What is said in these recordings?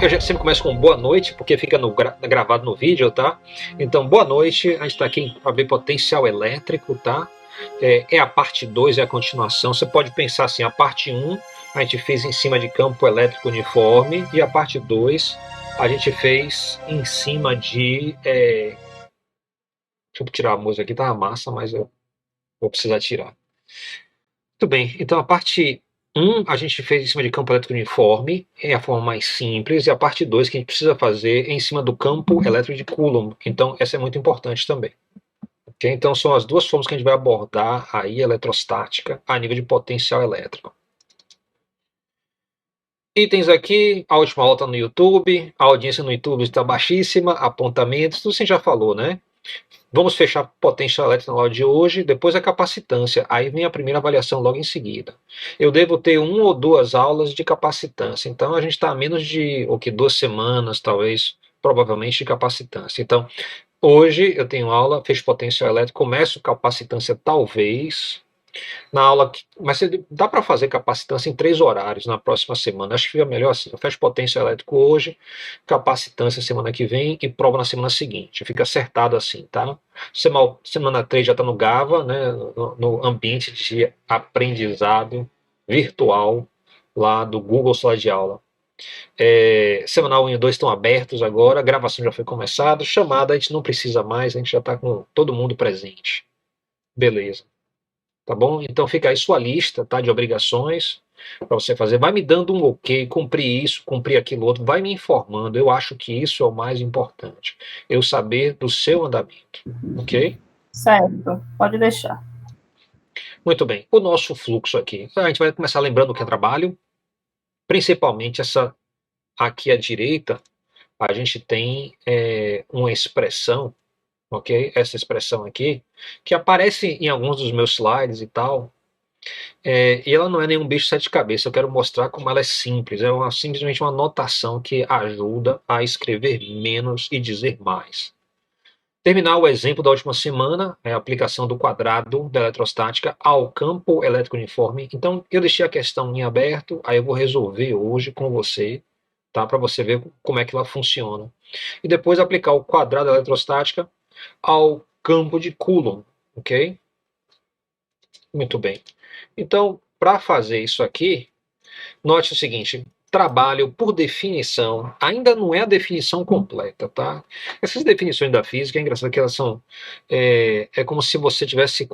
Eu sempre começo com boa noite, porque fica gravado no vídeo, tá? Então, boa noite, a gente está aqui para ver potencial elétrico, tá? É a parte 2, é a continuação. Você pode pensar assim, a parte 1 a gente fez em cima de campo elétrico uniforme, e a parte 2 a gente fez em cima de... Deixa eu tirar a música aqui, tá uma massa, mas eu vou precisar tirar. Muito bem, então a parte 1 a gente fez em cima de campo elétrico uniforme, é a forma mais simples, e a parte 2 que a gente precisa fazer é em cima do campo elétrico de Coulomb. Então essa é muito importante também. Okay? Então são as duas formas que a gente vai abordar aí a eletrostática a nível de potencial elétrico. Itens aqui, a última aula está no YouTube, a audiência no YouTube está baixíssima, apontamentos, tudo você já falou, né? Vamos fechar potencial elétrico na aula de hoje, depois a capacitância, aí vem a primeira avaliação logo em seguida. Eu devo ter 1 ou 2 aulas de capacitância, então a gente está a menos de 2 semanas, talvez, provavelmente, de capacitância. Então, hoje eu tenho aula, fecho potencial elétrico, começo capacitância talvez, na aula, mas dá para fazer capacitância em 3 horários na próxima semana. Acho que fica melhor assim. Eu fecho potencial elétrico hoje, capacitância semana que vem e prova na semana seguinte. Fica acertado assim, tá? Semana 3 já está no GAVA, né, no ambiente de aprendizado virtual lá do Google Sala de Aula. Semanal 1 e 2 estão abertos agora, a gravação já foi começada, chamada a gente não precisa mais, a gente já está com todo mundo presente. Beleza. Tá bom? Então fica aí sua lista, tá, de obrigações para você fazer. Vai me dando um ok, cumprir isso, cumprir aquilo outro, vai me informando. Eu acho que isso é o mais importante. Eu saber do seu andamento, ok? Certo, pode deixar. Muito bem. O nosso fluxo aqui. A gente vai começar lembrando o que é trabalho, principalmente essa aqui à direita, a gente tem uma expressão, ok? Essa expressão aqui, que aparece em alguns dos meus slides e tal, e ela não é nenhum bicho de 7 cabeças, eu quero mostrar como ela é simples, simplesmente uma notação que ajuda a escrever menos e dizer mais. Terminar o exemplo da última semana, é a aplicação do quadrado da eletrostática ao campo elétrico uniforme. Então, eu deixei a questão em aberto, aí eu vou resolver hoje com você, tá? Para você ver como é que ela funciona. E depois aplicar o quadrado da eletrostática ao campo de Coulomb, ok? Muito bem. Então, para fazer isso aqui, note o seguinte: trabalho, por definição, ainda não é a definição completa, tá? Essas definições da física, é engraçado que elas são... É como se você estivesse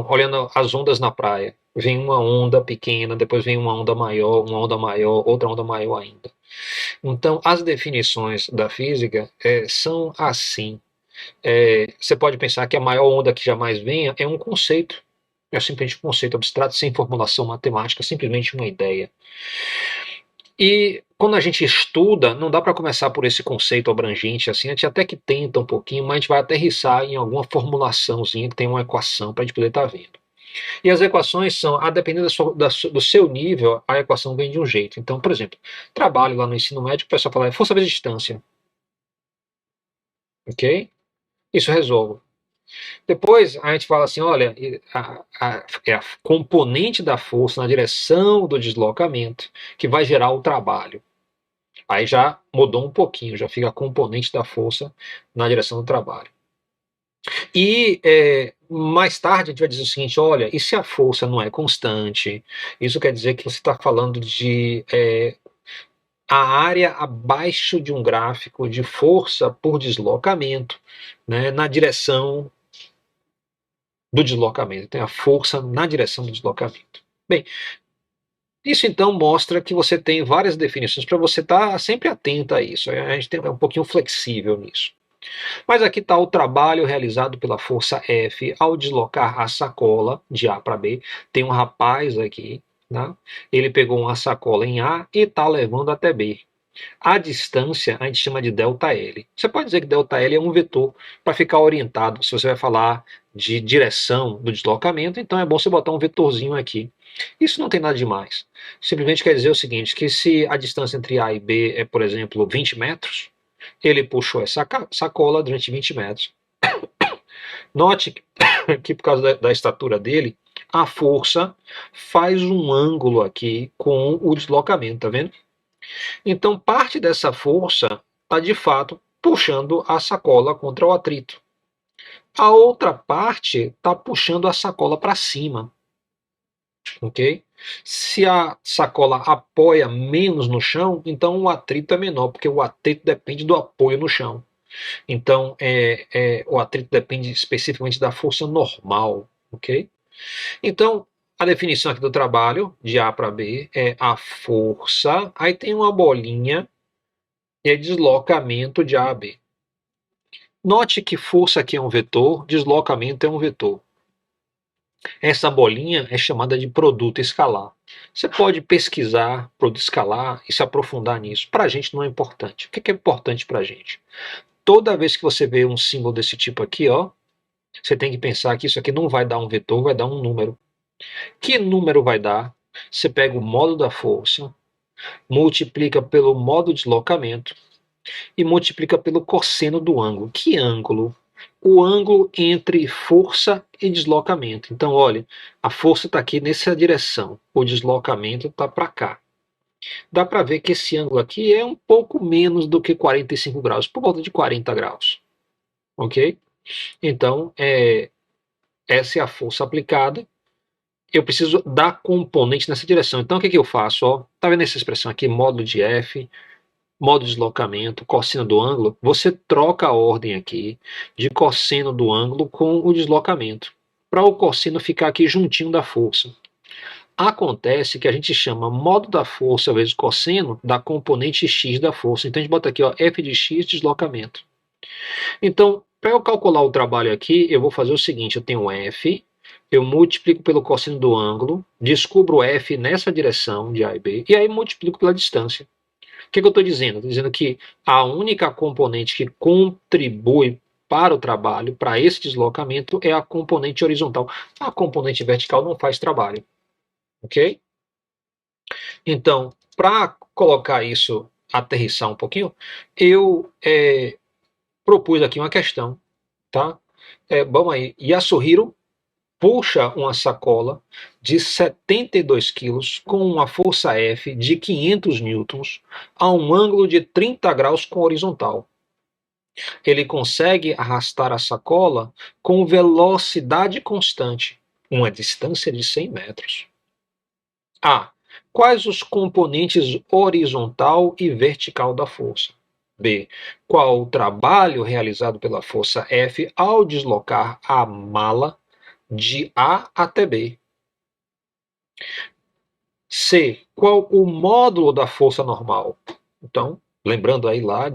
olhando as ondas na praia. Vem uma onda pequena, depois vem uma onda maior, outra onda maior ainda. Então, as definições da física são assim. Você pode pensar que a maior onda que jamais venha é um conceito. É simplesmente um conceito abstrato, sem formulação matemática, simplesmente uma ideia. E quando a gente estuda, não dá para começar por esse conceito abrangente assim, a gente até que tenta um pouquinho, mas a gente vai aterrissar em alguma formulaçãozinha que tem uma equação para a gente poder estar vendo. E as equações são, a depender do seu nível, a equação vem de um jeito. Então, por exemplo, trabalho lá no ensino médio, o pessoal fala força vezes distância. Ok? Isso resolve. Depois a gente fala assim, olha, é a componente da força na direção do deslocamento que vai gerar o trabalho. Aí já mudou um pouquinho, já fica a componente da força na direção do trabalho. E mais tarde a gente vai dizer o seguinte, olha, e se a força não é constante? Isso quer dizer que você está falando de a área abaixo de um gráfico de força por deslocamento, né, na direção do deslocamento, tem a força na direção do deslocamento. Bem, isso então mostra que você tem várias definições para você estar sempre atento a isso. A gente é um pouquinho flexível nisso. Mas aqui está o trabalho realizado pela força F ao deslocar a sacola de A para B. Tem um rapaz aqui, né? Ele pegou uma sacola em A e está levando até B. A distância a gente chama de ΔL. Você pode dizer que ΔL é um vetor para ficar orientado. Se você vai falar de direção do deslocamento, então é bom você botar um vetorzinho aqui. Isso não tem nada demais. Simplesmente quer dizer o seguinte, que se a distância entre A e B é, por exemplo, 20 metros, ele puxou essa sacola durante 20 metros. Note que por causa da estatura dele, a força faz um ângulo aqui com o deslocamento, tá vendo? Então, parte dessa força está de fato puxando a sacola contra o atrito. A outra parte está puxando a sacola para cima, ok? Se a sacola apoia menos no chão, então o atrito é menor, porque o atrito depende do apoio no chão. Então, o atrito depende especificamente da força normal, ok? Então, a definição aqui do trabalho, de A para B, é a força, aí tem uma bolinha, e é deslocamento de A a B. Note que força aqui é um vetor, deslocamento é um vetor. Essa bolinha é chamada de produto escalar. Você pode pesquisar produto escalar e se aprofundar nisso. Para a gente não é importante. O que é importante para a gente? Toda vez que você vê um símbolo desse tipo aqui, ó, você tem que pensar que isso aqui não vai dar um vetor, vai dar um número. Que número vai dar? Você pega o módulo da força, multiplica pelo módulo de deslocamento e multiplica pelo cosseno do ângulo. Que ângulo? O ângulo entre força e deslocamento. Então, olha, a força está aqui nessa direção, o deslocamento está para cá. Dá para ver que esse ângulo aqui é um pouco menos do que 45 graus, por volta de 40 graus. Ok? Então, essa é a força aplicada. Eu preciso dar componente nessa direção. Então, o que eu faço? Ó, tá vendo essa expressão aqui? Módulo de F, módulo de deslocamento, cosseno do ângulo. Você troca a ordem aqui de cosseno do ângulo com o deslocamento, para o cosseno ficar aqui juntinho da força. Acontece que a gente chama módulo da força vezes cosseno da componente x da força. Então, a gente bota aqui, ó, f de x, deslocamento. Então, para eu calcular o trabalho aqui, eu vou fazer o seguinte: eu tenho F, eu multiplico pelo cosseno do ângulo, descubro F nessa direção de A e B, e aí multiplico pela distância. O que eu estou dizendo? Estou dizendo que a única componente que contribui para o trabalho, para esse deslocamento, é a componente horizontal. A componente vertical não faz trabalho. Ok? Então, para colocar isso, aterrissar um pouquinho, eu propus aqui uma questão. Tá? Vamos aí. Yasuhiro puxa uma sacola de 72 quilos com uma força F de 500 newtons a um ângulo de 30 graus com horizontal. Ele consegue arrastar a sacola com velocidade constante, uma distância de 100 metros. A. Quais os componentes horizontal e vertical da força? B. Qual o trabalho realizado pela força F ao deslocar a mala de A até B? C. Qual o módulo da força normal? Então, lembrando aí lá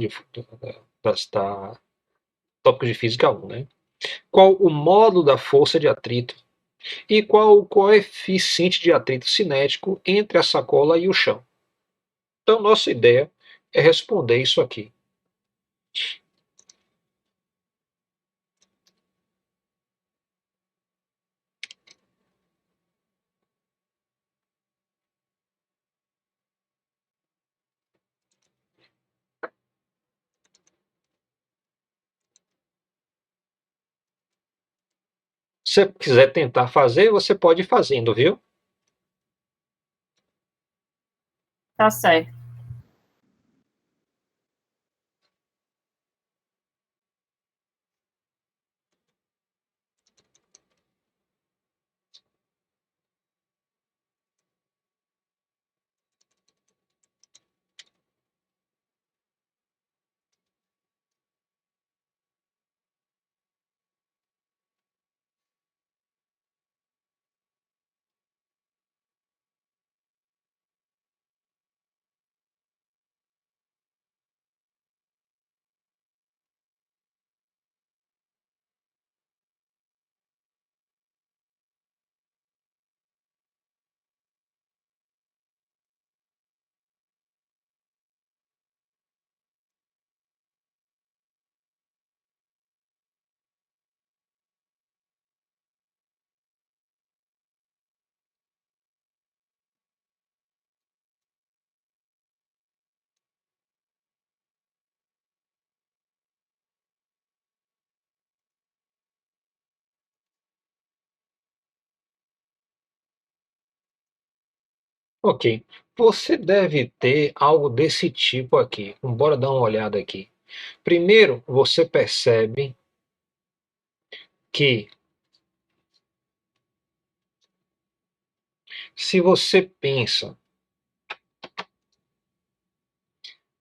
da tópico de física 1, né? Qual o módulo da força de atrito? E qual o coeficiente de atrito cinético entre a sacola e o chão? Então, nossa ideia é responder isso aqui. Se você quiser tentar fazer, você pode ir fazendo, viu? Tá certo. Ok. Você deve ter algo desse tipo aqui. Bora dar uma olhada aqui. Primeiro, você percebe que se você pensa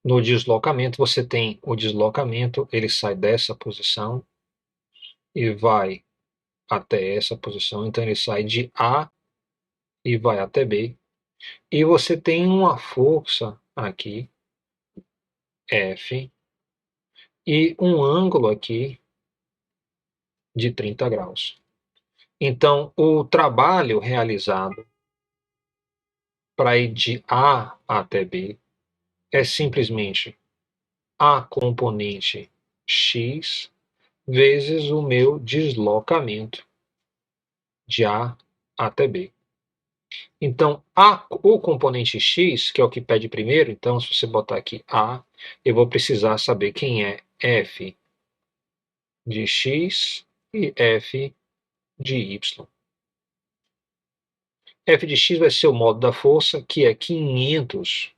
no deslocamento, você tem o deslocamento, ele sai dessa posição e vai até essa posição, então ele sai de A e vai até B. E você tem uma força aqui, F, e um ângulo aqui de 30 graus. Então, o trabalho realizado para ir de A até B é simplesmente a componente x vezes o meu deslocamento de A até B. Então, o componente x, que é o que pede primeiro, então se você botar aqui A, eu vou precisar saber quem é f de x e f de y. F de x vai ser o modo da força, que é 500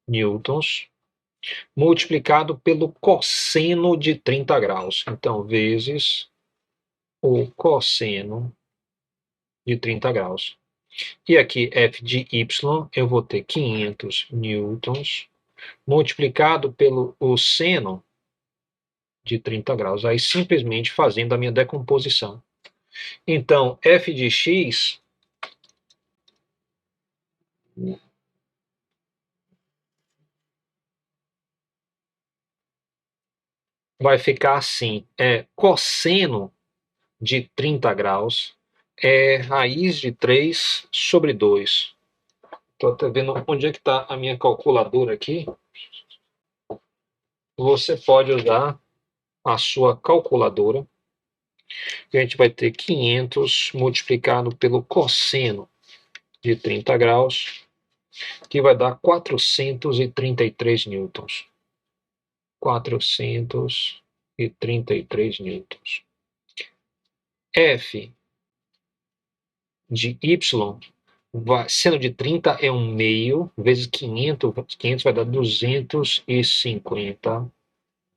newtons, multiplicado pelo cosseno de 30 graus. Então, vezes o cosseno de 30 graus. E aqui, F de Y, eu vou ter 500 newtons, multiplicado pelo o seno de 30 graus. Aí, simplesmente fazendo a minha decomposição. Então, F de X vai ficar assim, cosseno de 30 graus é raiz de 3 sobre 2. Estou até vendo onde é que está a minha calculadora aqui. Você pode usar a sua calculadora. E a gente vai ter 500 multiplicado pelo cosseno de 30 graus, que vai dar 433 newtons. 433 newtons. F de Y, sendo de 30 é 1 meio, vezes 500 vai dar 250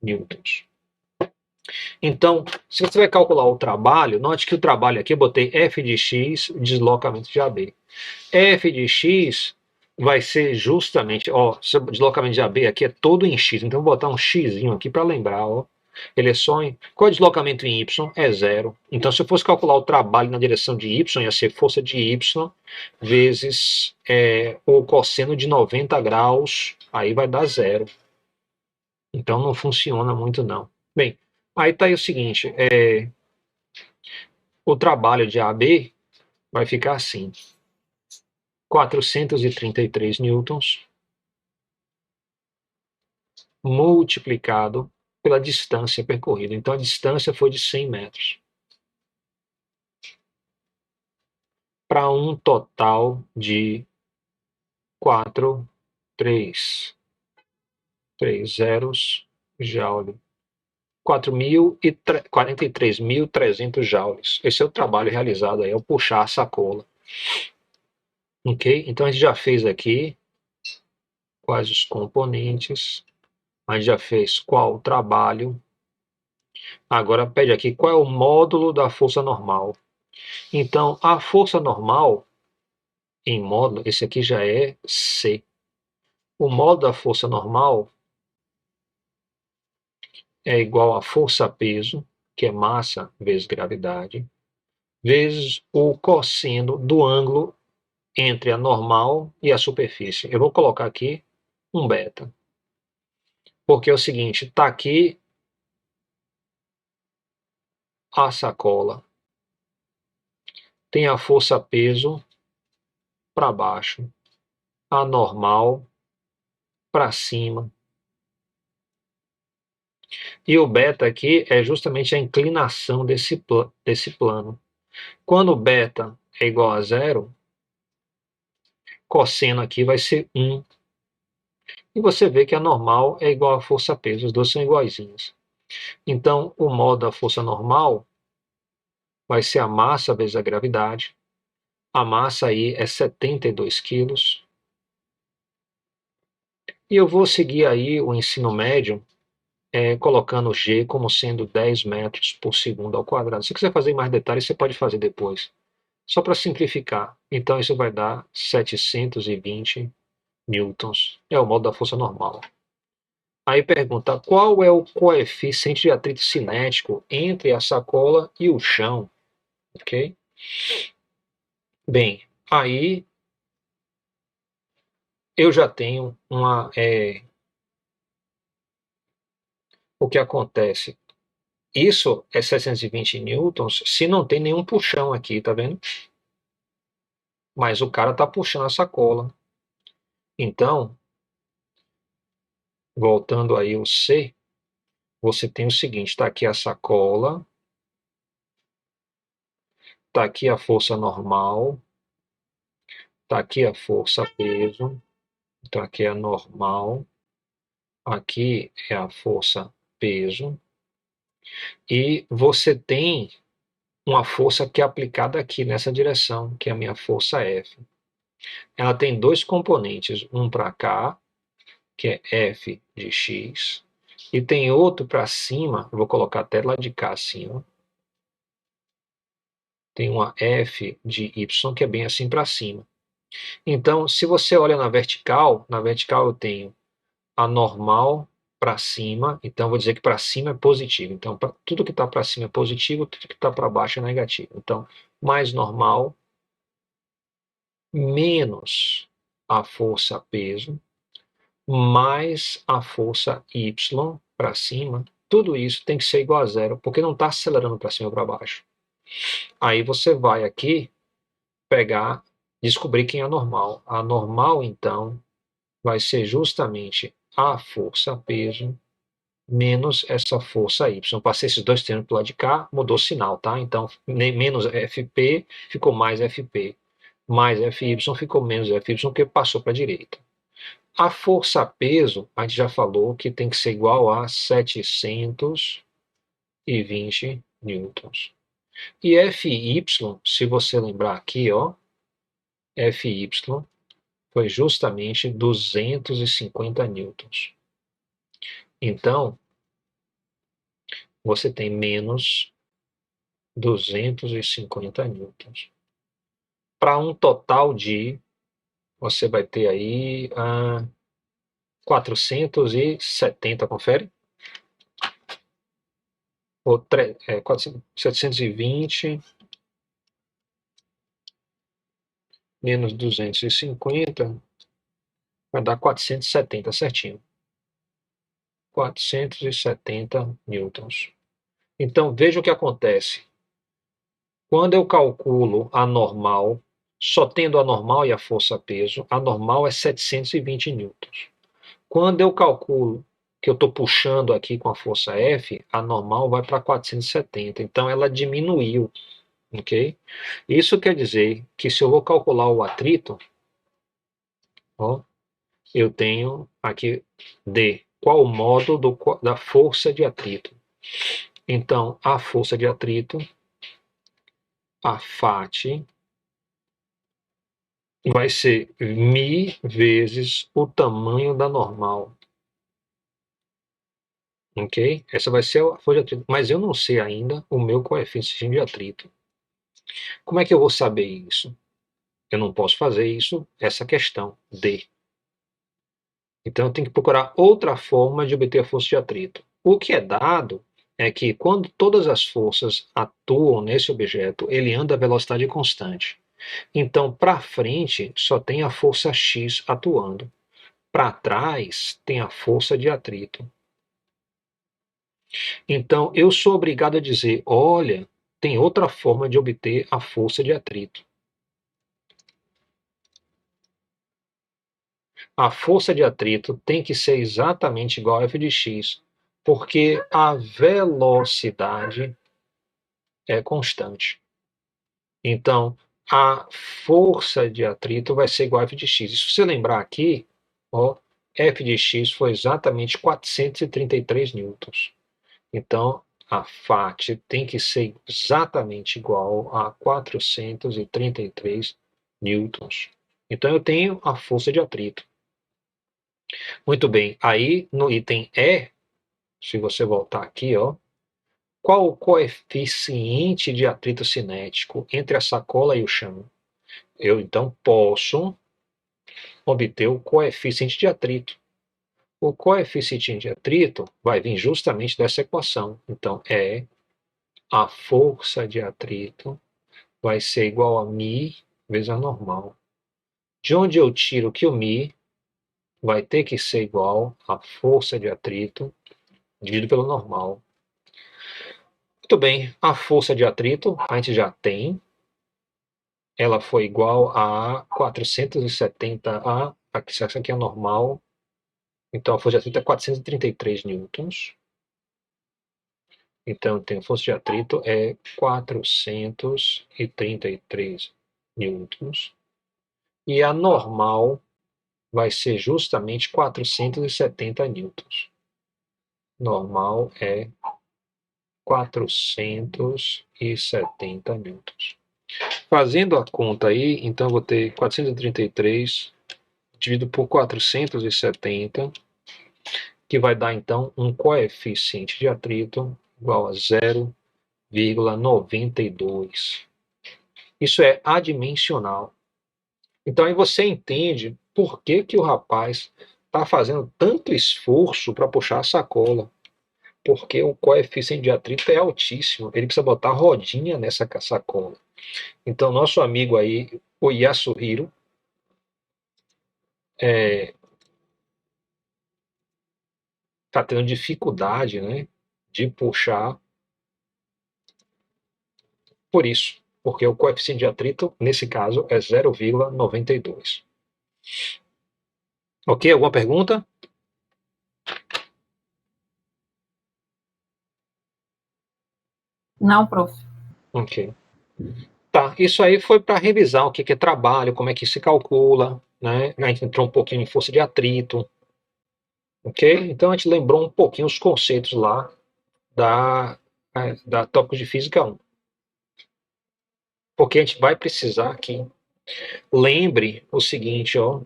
newtons. Então, se você vai calcular o trabalho, note que o trabalho aqui eu botei F de X, deslocamento de AB. F de X vai ser justamente, ó, deslocamento de AB aqui é todo em X, então vou botar um X aqui para lembrar, ó. Ele é só em. Qual é o deslocamento em Y? É zero. Então, se eu fosse calcular o trabalho na direção de Y, ia ser força de Y vezes o cosseno de 90 graus, aí vai dar zero. Então, não funciona muito, não. Bem, aí tá aí o seguinte: o trabalho de AB vai ficar assim: 433 newtons multiplicado pela distância percorrida. Então, a distância foi de 100 metros. Para um total de 3 zeros joule. 43.300 joules. Esse é o trabalho realizado aí, ao puxar a sacola. Ok? Então, a gente já fez aqui quais os componentes, a gente já fez qual o trabalho. Agora pede aqui qual é o módulo da força normal. Então, a força normal em módulo, esse aqui já é C. O módulo da força normal é igual a força-peso, que é massa vezes gravidade, vezes o cosseno do ângulo entre a normal e a superfície. Eu vou colocar aqui um beta. Porque é o seguinte, está aqui a sacola. Tem a força-peso para baixo, a normal para cima. E o beta aqui é justamente a inclinação desse plano. Quando beta é igual a zero, cosseno aqui vai ser 1. E você vê que a normal é igual a força-peso, os dois são iguaizinhos. Então, o modo da força normal vai ser a massa vezes a gravidade, A massa aí é 72 quilos. E eu vou seguir aí o ensino médio, colocando G como sendo 10 metros por segundo ao quadrado. Se quiser fazer mais detalhes, você pode fazer depois. Só para simplificar. Então, isso vai dar 720 newtons. É o modo da força normal. Aí pergunta, qual é o coeficiente de atrito cinético entre a sacola e o chão? Ok? Bem, aí eu já tenho o que acontece. Isso é 720 newtons se não tem nenhum puxão aqui, tá vendo? Mas o cara tá puxando a sacola. Então, voltando aí o C, você tem o seguinte, está aqui a sacola, está aqui a força normal, está aqui a força peso, então aqui é a normal, aqui é a força peso, e você tem uma força que é aplicada aqui nessa direção, que é a minha força F. Ela tem dois componentes, um para cá, que é F de x, e tem outro para cima, eu vou colocar até lá de cá assim, ó. Tem uma F de y que é bem assim para cima. Então, se você olha na vertical eu tenho a normal para cima, então vou dizer que para cima é positivo. Então, tudo que está para cima é positivo, tudo que está para baixo é negativo. Então, mais normal menos a força peso mais a força y para cima, tudo isso tem que ser igual a zero, porque não está acelerando para cima ou para baixo. Aí você vai aqui pegar, descobrir quem é normal. A normal, então, vai ser justamente a força peso menos essa força y. Passei esses dois termos para o lado de cá, mudou o sinal, tá? Então, menos FP ficou mais FP, mais FY ficou menos FY, que passou para a direita. A força-peso, a gente já falou que tem que ser igual a 720 newtons. E Fy, se você lembrar aqui, ó, Fy foi justamente 250 newtons. Então, você tem menos 250 newtons. Para um total de, você vai ter aí 470, confere? Ou 720 menos 250 vai dar 470 certinho. 470 newtons. Então, veja o que acontece. Quando eu calculo a normal, só tendo a normal e a força-peso, a normal é 720 newtons. Quando eu calculo que eu estou puxando aqui com a força F, a normal vai para 470. Então, ela diminuiu. Ok? Isso quer dizer que se eu vou calcular o atrito, ó, eu tenho aqui D. Qual o modo da força de atrito? Então, a força de atrito, a FAT, vai ser μ vezes o tamanho da normal. Ok? Essa vai ser a força de atrito. Mas eu não sei ainda o meu coeficiente de atrito. Como é que eu vou saber isso? Eu não posso fazer isso, essa questão, D. Então, eu tenho que procurar outra forma de obter a força de atrito. O que é dado é que quando todas as forças atuam nesse objeto, ele anda a velocidade constante. Então, para frente, só tem a força X atuando. Para trás, tem a força de atrito. Então, eu sou obrigado a dizer, olha, tem outra forma de obter a força de atrito. A força de atrito tem que ser exatamente igual a F de x, porque a velocidade é constante. Então, a força de atrito vai ser igual a F de x. E se você lembrar aqui, ó, F de x foi exatamente 433 newtons. Então, a FAT tem que ser exatamente igual a 433 newtons. Então eu tenho a força de atrito. Muito bem, aí no item E, se você voltar aqui, ó, qual o coeficiente de atrito cinético entre a sacola e o chão? Eu então posso obter o coeficiente de atrito. O coeficiente de atrito vai vir justamente dessa equação. Então, a força de atrito vai ser igual a μ vezes a normal. De onde eu tiro que o μ vai ter que ser igual à força de atrito dividido pelo normal. Muito bem, a força de atrito a gente já tem. Ela foi igual a 470 a... Essa aqui é a normal. Então a força de atrito é 433 newtons. Então, tem força de atrito é 433 newtons. E a normal vai ser justamente 470 newtons. Normal é 470 newtons. Fazendo a conta aí, então eu vou ter 433 dividido por 470, que vai dar então um coeficiente de atrito igual a 0,92. Isso é adimensional. Então aí você entende por que, que o rapaz está fazendo tanto esforço para puxar a sacola. Porque o coeficiente de atrito é altíssimo. Ele precisa botar rodinha nessa sacola. Então, nosso amigo aí, o Yasuhiro, está tendo dificuldade, né, de puxar por isso. Porque o coeficiente de atrito, nesse caso, é 0,92. Ok? Alguma pergunta? Não, prof. Ok. Tá, isso aí foi para revisar o que é trabalho, como é que se calcula, né? A gente entrou um pouquinho em força de atrito, ok? Então a gente lembrou um pouquinho os conceitos lá da tópicos de Física 1. Porque a gente vai precisar aqui. Lembre o seguinte, ó,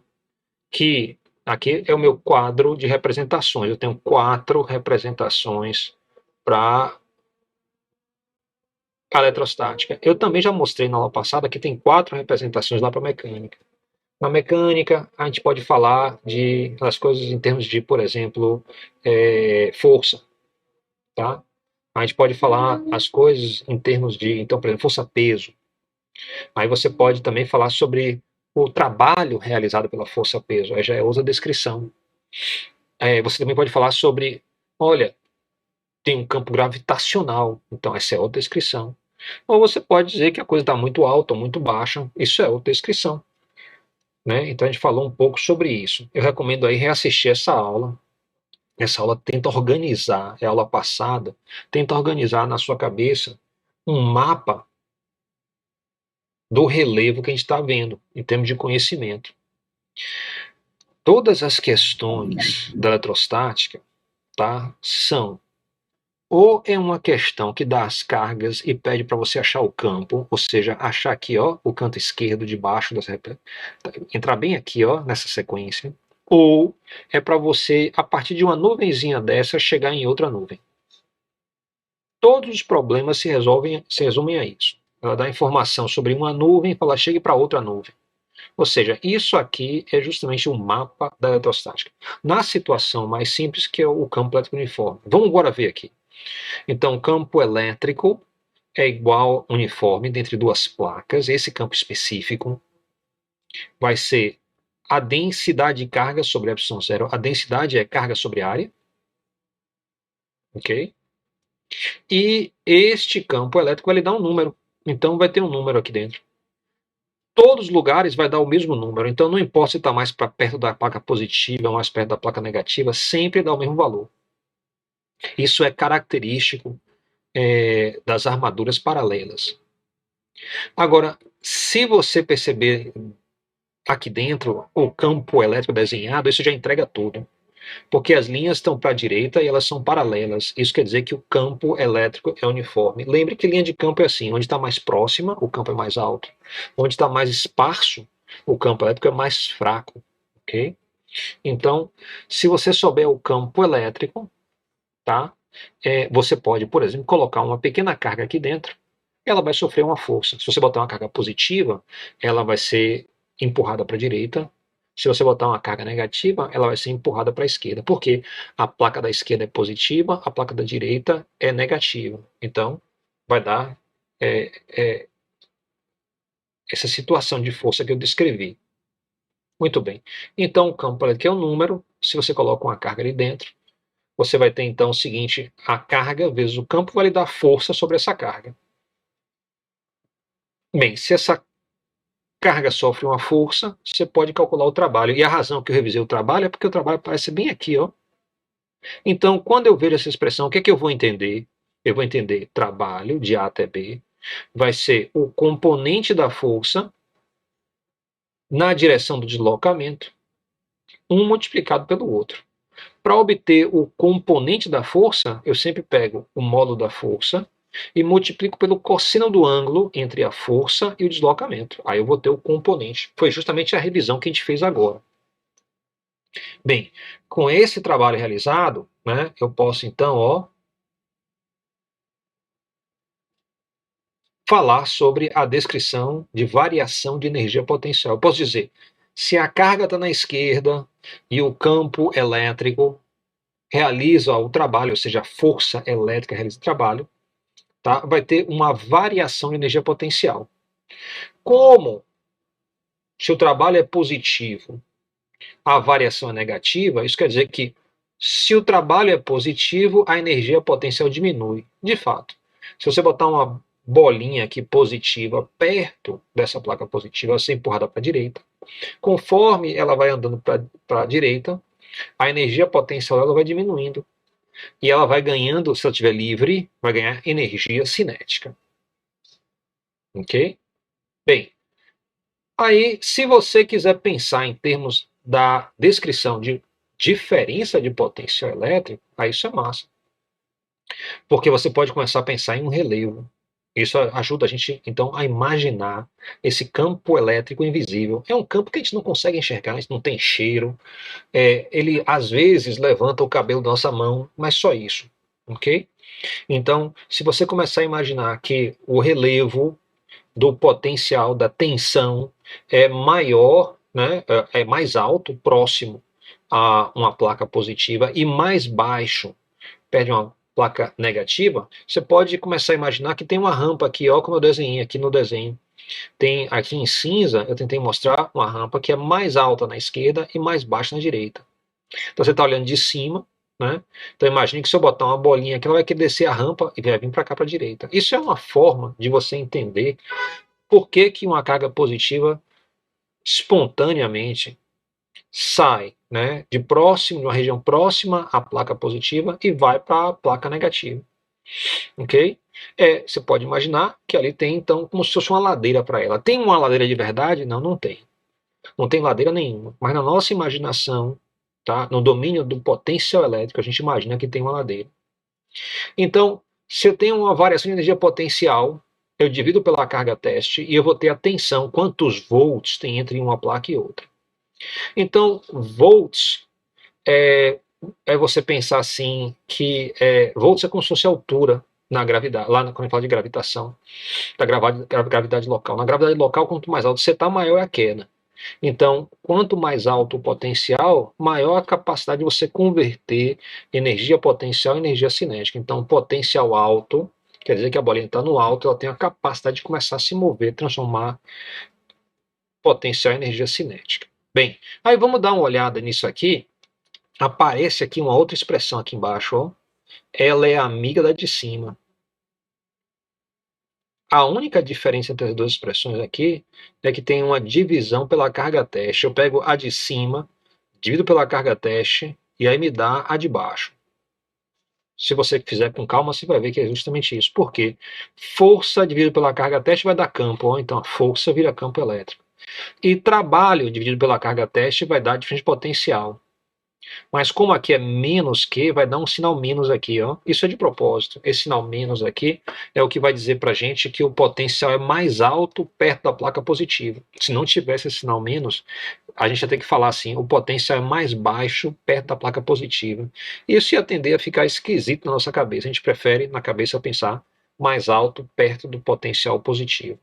que aqui é o meu quadro de representações. Eu tenho 4 representações para a eletrostática. Eu também já mostrei na aula passada que tem 4 representações lá para mecânica. Na mecânica, a gente pode falar das coisas em termos de, por exemplo, força, tá? A gente pode falar as coisas em termos de, então, por exemplo, força-peso. Aí você pode também falar sobre o trabalho realizado pela força-peso, aí já é outra descrição. Você também pode falar sobre, olha, tem um campo gravitacional, então essa é outra descrição. Ou você pode dizer que a coisa está muito alta ou muito baixa, isso é outra descrição. Né? Então a gente falou um pouco sobre isso. Eu recomendo aí reassistir essa aula. Essa aula tenta organizar, é a aula passada, tenta organizar na sua cabeça um mapa do relevo que a gente está vendo, em termos de conhecimento. Todas as questões da eletrostática, tá, são ou é uma questão que dá as cargas e pede para você achar o campo, ou seja, achar aqui, ó, o canto esquerdo de baixo, entrar bem aqui, ó, nessa sequência, ou é para você, a partir de uma nuvenzinha dessa, chegar em outra nuvem. Todos os problemas se resumem a isso. Ela dá informação sobre uma nuvem e fala, chegue para outra nuvem. Ou seja, isso aqui é justamente o mapa da eletrostática. Na situação mais simples, que é o campo elétrico uniforme. Vamos agora ver aqui. Então, campo elétrico é igual uniforme entre duas placas. Esse campo específico vai ser a densidade de carga sobre epsilon zero. A densidade é carga sobre área. Ok? E este campo elétrico vai lhe dar um número. Então, vai ter um número aqui dentro. Todos os lugares vai dar o mesmo número. Então, não importa se está mais para perto da placa positiva ou mais perto da placa negativa, sempre dá o mesmo valor. Isso é característico das armaduras paralelas. Agora, se você perceber aqui dentro o campo elétrico desenhado, isso já entrega tudo. Porque as linhas estão para a direita e elas são paralelas. Isso quer dizer que o campo elétrico é uniforme. Lembre que linha de campo é assim: onde está mais próxima, o campo é mais alto. Onde está mais esparso, o campo elétrico é mais fraco. Ok? Então, se você souber o campo elétrico, tá? Você pode, por exemplo, colocar uma pequena carga aqui dentro, ela vai sofrer uma força. Se você botar uma carga positiva, ela vai ser empurrada para a direita. Se você botar uma carga negativa, ela vai ser empurrada para a esquerda. Porque a placa da esquerda é positiva, a placa da direita é negativa. Então, vai dar é, é, essa situação de força que eu descrevi. Muito bem. Então, o campo elétrico é um número. Se você coloca uma carga ali dentro, você vai ter então o seguinte: a carga vezes o campo vai lhe dar força sobre essa carga. Bem, se essa carga sofre uma força, você pode calcular o trabalho. E a razão que eu revisei o trabalho é porque o trabalho aparece bem aqui, ó. Então, quando eu vejo essa expressão, o que é que eu vou entender? Eu vou entender trabalho de A até B vai ser o componente da força na direção do deslocamento, um multiplicado pelo outro. Para obter o componente da força, eu sempre pego o módulo da força e multiplico pelo cosseno do ângulo entre a força e o deslocamento. Aí eu vou ter o componente. Foi justamente a revisão que a gente fez agora. Bem, com esse trabalho realizado, né, eu posso então, ó, falar sobre a descrição de variação de energia potencial. Eu posso dizer, se a carga está na esquerda e o campo elétrico realiza o trabalho, ou seja, a força elétrica realiza o trabalho, tá? Vai ter uma variação de energia potencial. Como se o trabalho é positivo, a variação é negativa, isso quer dizer que se o trabalho é positivo, a energia potencial diminui. De fato, se você botar uma bolinha aqui positiva perto dessa placa positiva, ela vai ser empurrada para a direita. Conforme ela vai andando para a direita, a energia potencial dela vai diminuindo. E ela vai ganhando, se ela estiver livre, vai ganhar energia cinética. Ok? Bem, aí, se você quiser pensar em termos da descrição de diferença de potencial elétrico, aí isso é massa. Porque você pode começar a pensar em um relevo. Isso ajuda a gente, então, a imaginar esse campo elétrico invisível. É um campo que a gente não consegue enxergar, a gente não tem cheiro. Ele, às vezes, levanta o cabelo da nossa mão, mas só isso. Ok? Então, se você começar a imaginar que o relevo do potencial da tensão é maior, né, é mais alto, próximo a uma placa positiva, e mais baixo, perto de uma placa negativa, você pode começar a imaginar que tem uma rampa aqui, ó, como eu desenhei aqui no desenho. Tem aqui em cinza, eu tentei mostrar uma rampa que é mais alta na esquerda e mais baixa na direita. Então você está olhando de cima, né? Então imagine que se eu botar uma bolinha aqui, ela vai querer descer a rampa e vai vir para cá para a direita. Isso é uma forma de você entender por que, que uma carga positiva espontaneamente sai, né, de uma região próxima à placa positiva e vai para a placa negativa. Ok? Você pode imaginar que ali tem, então, como se fosse uma ladeira para ela. Tem uma ladeira de verdade? Não, não tem. Não tem ladeira nenhuma. Mas na nossa imaginação, tá, no domínio do potencial elétrico, a gente imagina que tem uma ladeira. Então, se eu tenho uma variação de energia potencial, eu divido pela carga teste e eu vou ter a tensão, quantos volts tem entre uma placa e outra. Então, volts é você pensar assim que volts é como se fosse a altura na gravidade, lá quando a gente fala de gravitação, da gravidade local. Na gravidade local, quanto mais alto você está, maior é a queda. Então, quanto mais alto o potencial, maior a capacidade de você converter energia potencial em energia cinética. Então, potencial alto quer dizer que a bolinha está no alto, ela tem a capacidade de começar a se mover, transformar potencial em energia cinética. Bem, aí vamos dar uma olhada nisso aqui. Aparece aqui uma outra expressão aqui embaixo, ó. Ela é amiga da de cima. A única diferença entre as duas expressões aqui é que tem uma divisão pela carga teste. Eu pego a de cima, divido pela carga teste e aí me dá a de baixo. Se você fizer com calma, você vai ver que é justamente isso. Por quê? Força dividido pela carga teste vai dar campo, ó. Então a força vira campo elétrico. E trabalho dividido pela carga teste vai dar diferença de potencial. Mas como aqui é menos que, vai dar um sinal menos aqui, ó. Isso é de propósito. Esse sinal menos aqui é o que vai dizer para a gente que o potencial é mais alto perto da placa positiva. Se não tivesse esse sinal menos, a gente ia ter que falar assim, o potencial é mais baixo perto da placa positiva. Isso ia tender a ficar esquisito na nossa cabeça. A gente prefere, na cabeça, pensar mais alto perto do potencial positivo.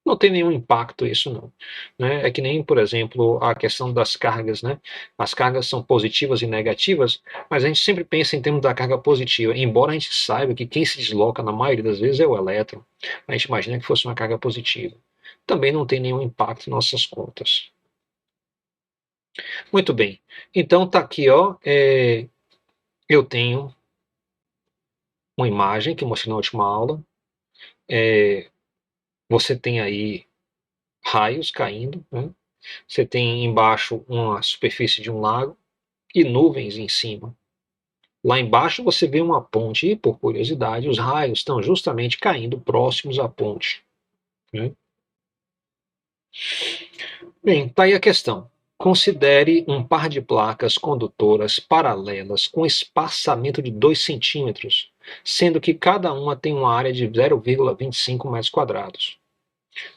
Não tem nenhum impacto isso não, né? É que nem, por exemplo, a questão das cargas, né? As cargas são positivas e negativas, mas a gente sempre pensa em termos da carga positiva, embora a gente saiba que quem se desloca na maioria das vezes é o elétron. A gente imagina que fosse uma carga positiva. Também não tem nenhum impacto em nossas contas. Muito bem. Então tá aqui, ó, eu tenho uma imagem que eu mostrei na última aula. Você tem aí raios caindo, né? Você tem embaixo uma superfície de um lago e nuvens em cima. Lá embaixo você vê uma ponte e, por curiosidade, os raios estão justamente caindo próximos à ponte, né? Bem, está aí a questão. Considere um par de placas condutoras paralelas com espaçamento de 2 centímetros, sendo que cada uma tem uma área de 0,25 metros quadrados.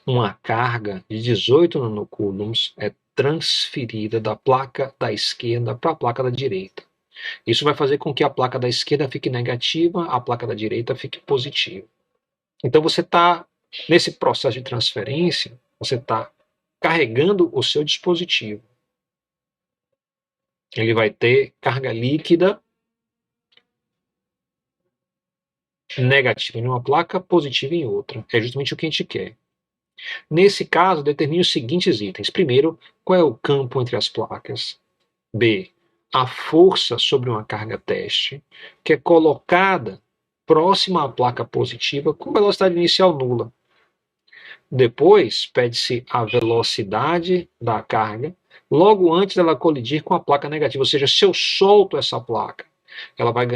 Uma carga de 18 nanocoulombs é transferida da placa da esquerda para a placa da direita. Isso vai fazer com que a placa da esquerda fique negativa, a placa da direita fique positiva. Então você está, nesse processo de transferência, você está carregando o seu dispositivo. Ele vai ter carga líquida negativa em uma placa, positiva em outra. É justamente o que a gente quer. Nesse caso, determine os seguintes itens. Primeiro, qual é o campo entre as placas? B, a força sobre uma carga teste, que é colocada próxima à placa positiva com velocidade inicial nula. Depois, pede-se a velocidade da carga logo antes dela colidir com a placa negativa. Ou seja, se eu solto essa placa, ela vai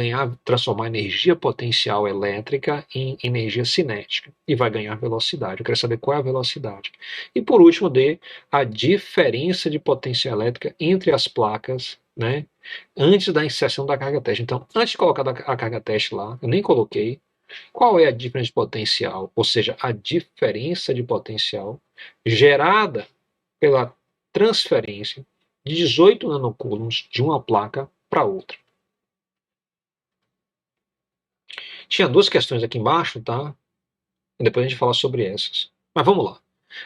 transformar energia potencial elétrica em energia cinética e vai ganhar velocidade. Eu quero saber qual é a velocidade. E por último, D, a diferença de potência elétrica entre as placas, né, antes da inserção da carga teste. Então, antes de colocar a carga teste lá, eu nem coloquei, qual é a diferença de potencial? Ou seja, a diferença de potencial gerada pela transferência de 18 nanocoulombs de uma placa para outra. Tinha duas questões aqui embaixo, tá? E depois a gente fala sobre essas. Mas vamos lá.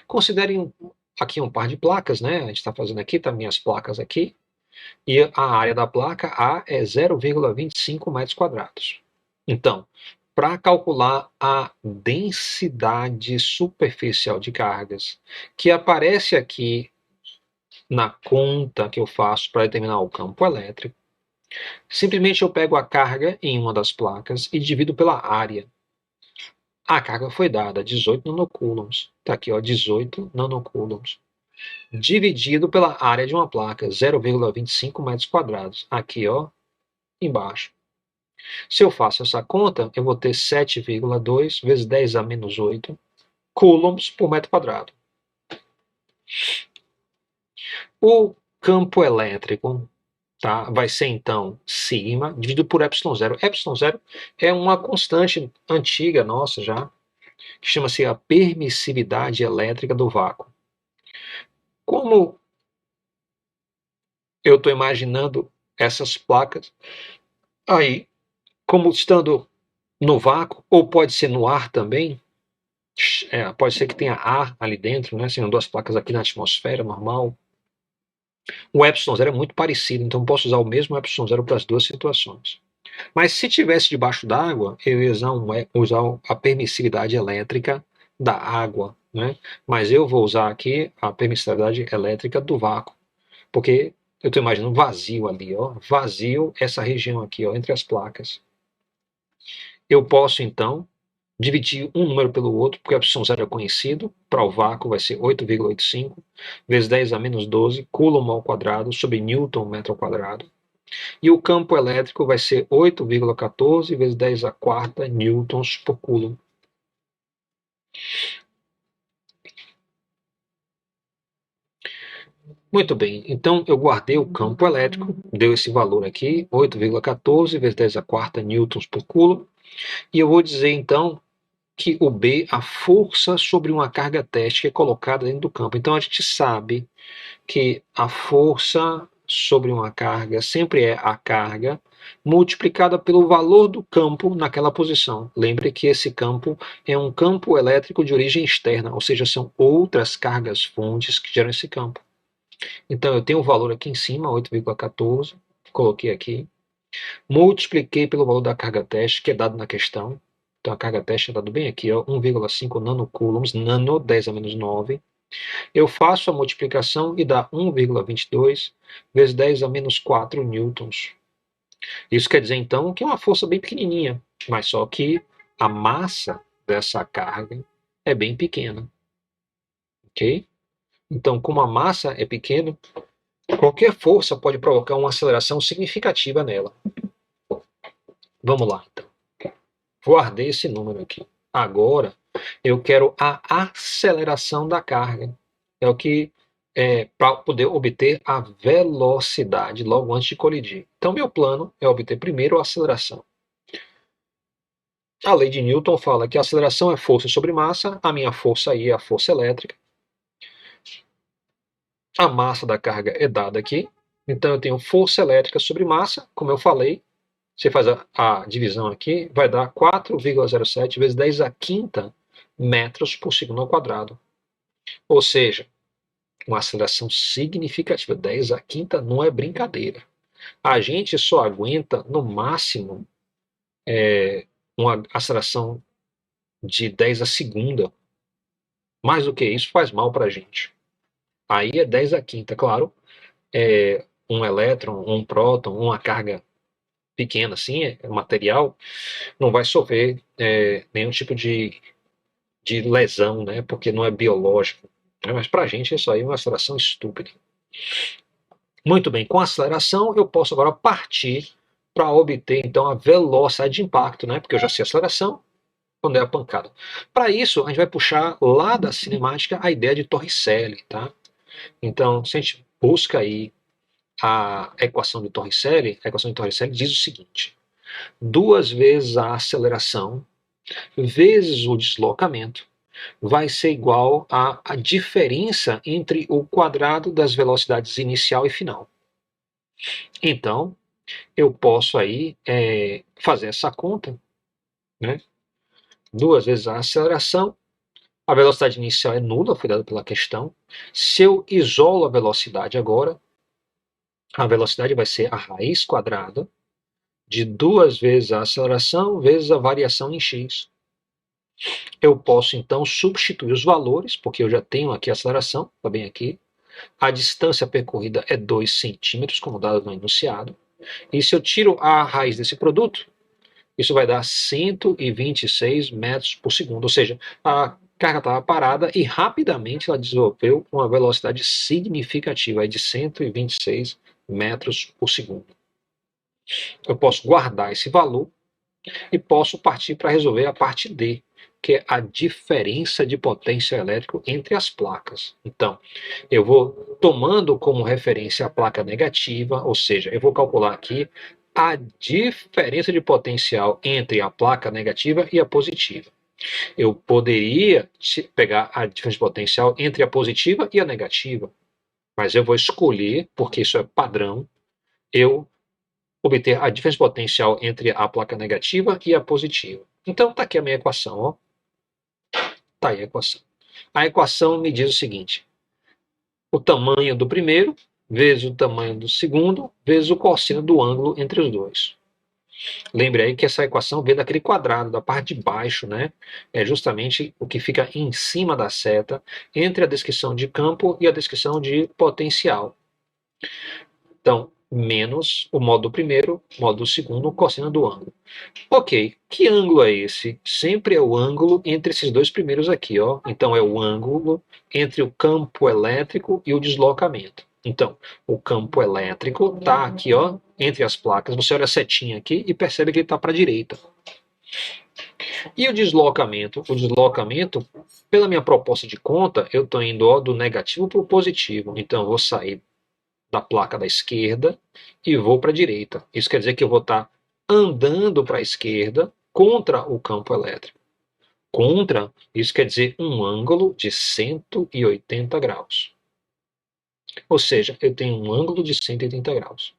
Considerem aqui um par de placas, né? A gente está fazendo aqui, tá minhas placas aqui. E a área da placa A é 0,25 metros quadrados. Então, para calcular a densidade superficial de cargas, que aparece aqui na conta que eu faço para determinar o campo elétrico, simplesmente eu pego a carga em uma das placas e divido pela área. A carga foi dada 18 nanocoulombs. Está aqui, ó, 18 nanocoulombs. Dividido pela área de uma placa, 0,25 metros quadrados. Aqui, ó, embaixo. Se eu faço essa conta, eu vou ter 7,2 vezes 10 a menos 8 coulombs por metro quadrado. O campo elétrico, tá, vai ser então sigma dividido por epsilon zero. Epsilon zero é uma constante antiga nossa já, que chama-se a permissividade elétrica do vácuo. Como eu estou imaginando essas placas aí, como estando no vácuo, ou pode ser no ar também, pode ser que tenha ar ali dentro, né? Sendo duas placas aqui na atmosfera normal. O epsilon zero é muito parecido, então posso usar o mesmo epsilon zero para as duas situações. Mas se tivesse debaixo d'água, eu ia usar a permissividade elétrica da água, né? Mas eu vou usar aqui a permissividade elétrica do vácuo, porque eu estou imaginando vazio ali, ó, vazio essa região aqui, ó, entre as placas. Eu posso então dividir um número pelo outro, porque a opção zero é conhecido, para o vácuo vai ser 8,85 vezes 10 a menos 12 coulomb ao quadrado sobre newton metro ao quadrado. E o campo elétrico vai ser 8,14 vezes 10 a quarta newtons por coulomb. Muito bem, então eu guardei o campo elétrico, deu esse valor aqui, 8,14 vezes 10 a quarta newtons por coulomb, e eu vou dizer então que o B, a força sobre uma carga teste que é colocada dentro do campo. Então a gente sabe que a força sobre uma carga sempre é a carga multiplicada pelo valor do campo naquela posição. Lembre que esse campo é um campo elétrico de origem externa, ou seja, são outras cargas fontes que geram esse campo. Então eu tenho o valor aqui em cima, 8,14, coloquei aqui, multipliquei pelo valor da carga teste, que é dado na questão. Então a carga teste é dado bem aqui, 1,5 nanocoulombs, nano 10 a menos 9. Eu faço a multiplicação e dá 1,22 vezes 10 a menos 4 newtons. Isso quer dizer então que é uma força bem pequenininha, mas só que a massa dessa carga é bem pequena. Ok? Então, como a massa é pequena, qualquer força pode provocar uma aceleração significativa nela. Vamos lá, então. Guardei esse número aqui. Agora, eu quero a aceleração da carga. É o que para poder obter a velocidade logo antes de colidir. Então, meu plano é obter primeiro a aceleração. A lei de Newton fala que a aceleração é força sobre massa, a minha força aí é a força elétrica. A massa da carga é dada aqui, então eu tenho força elétrica sobre massa, como eu falei, você faz a divisão aqui, vai dar 4,07 vezes 10 a quinta metros por segundo ao quadrado. Ou seja, uma aceleração significativa, 10 a quinta não é brincadeira. A gente só aguenta, no máximo, uma aceleração de 10 a segunda. Mais do que isso faz mal para a gente. Aí é 10 a quinta, claro. Um elétron, um próton, uma carga pequena assim, material, não vai sofrer nenhum tipo de lesão, né? Porque não é biológico. Mas para a gente isso aí é uma aceleração estúpida. Muito bem, com a aceleração eu posso agora partir para obter então a velocidade de impacto, né? Porque eu já sei a aceleração, quando é a pancada. Para isso, a gente vai puxar lá da cinemática a ideia de Torricelli, tá? Então, se a gente busca aí a equação de Torricelli, a equação de Torricelli diz o seguinte: 2 vezes a aceleração vezes o deslocamento vai ser igual à diferença entre o quadrado das velocidades inicial e final. Então, eu posso aí fazer essa conta, né? 2 vezes a aceleração, a velocidade inicial é nula, foi dada pela questão. Se eu isolo a velocidade agora, a velocidade vai ser a raiz quadrada de 2 vezes a aceleração vezes a variação em x. Eu posso então substituir os valores, porque eu já tenho aqui a aceleração, está bem aqui. A distância percorrida é 2 centímetros, como dado no enunciado. E se eu tiro a raiz desse produto, isso vai dar 126 metros por segundo. Ou seja, a carga estava parada e rapidamente ela desenvolveu uma velocidade significativa de 126 metros por segundo. Eu posso guardar esse valor e posso partir para resolver a parte D, que é a diferença de potência elétrica entre as placas. Então, eu vou tomando como referência a placa negativa, ou seja, eu vou calcular aqui a diferença de potencial entre a placa negativa e a positiva. Eu poderia pegar a diferença de potencial entre a positiva e a negativa, mas eu vou escolher, porque isso é padrão, eu obter a diferença potencial entre a placa negativa e a positiva. Então, está aqui a minha equação. Está aí a equação. A equação me diz o seguinte: o tamanho do primeiro vezes o tamanho do segundo vezes o cosseno do ângulo entre os dois. Lembre aí que essa equação vem daquele quadrado, da parte de baixo, né? É justamente o que fica em cima da seta entre a descrição de campo e a descrição de potencial. Então, menos o modo do primeiro, modo do segundo, cosseno do ângulo. Ok, que ângulo é esse? Sempre é o ângulo entre esses dois primeiros aqui, ó. Então, é o ângulo entre o campo elétrico e o deslocamento. Então, o campo elétrico está aqui, ó, entre as placas. Você olha a setinha aqui e percebe que ele está para a direita. E o deslocamento? O deslocamento, pela minha proposta de conta, eu estou indo do negativo para o positivo. Então, eu vou sair da placa da esquerda e vou para a direita. Isso quer dizer que eu vou estar andando para a esquerda contra o campo elétrico. Contra, isso quer dizer um ângulo de 180 graus. Ou seja, eu tenho um ângulo de 180 graus.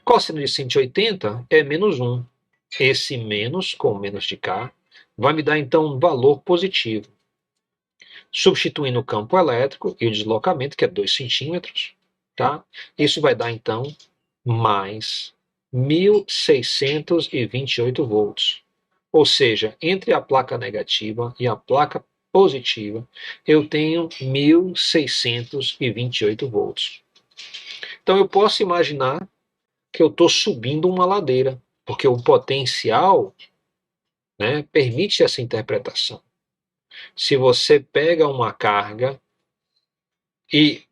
Cosseno de 180 é menos 1. Esse menos com menos de cá vai me dar então um valor positivo. Substituindo o campo elétrico e o deslocamento, que é 2 centímetros, tá? Isso vai dar então mais 1.628 volts. Ou seja, entre a placa negativa e a placa positiva, eu tenho 1.628 volts. Então eu posso imaginar que eu estou subindo uma ladeira, porque o potencial, né, permite essa interpretação. Se você pega uma carga e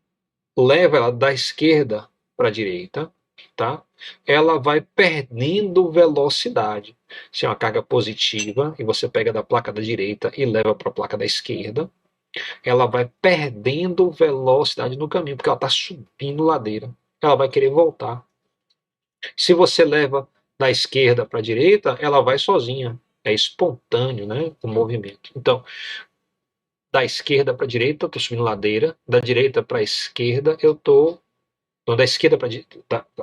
leva ela da esquerda para a direita, tá? Ela vai perdendo velocidade. Se é uma carga positiva e você pega da placa da direita e leva para a placa da esquerda, ela vai perdendo velocidade no caminho, porque ela está subindo ladeira. Ela vai querer voltar. Se você leva da esquerda para a direita, ela vai sozinha. É espontâneo, né, o movimento. Então, da esquerda para a direita, eu estou subindo ladeira. Da direita para a esquerda, eu estou. Então, da esquerda para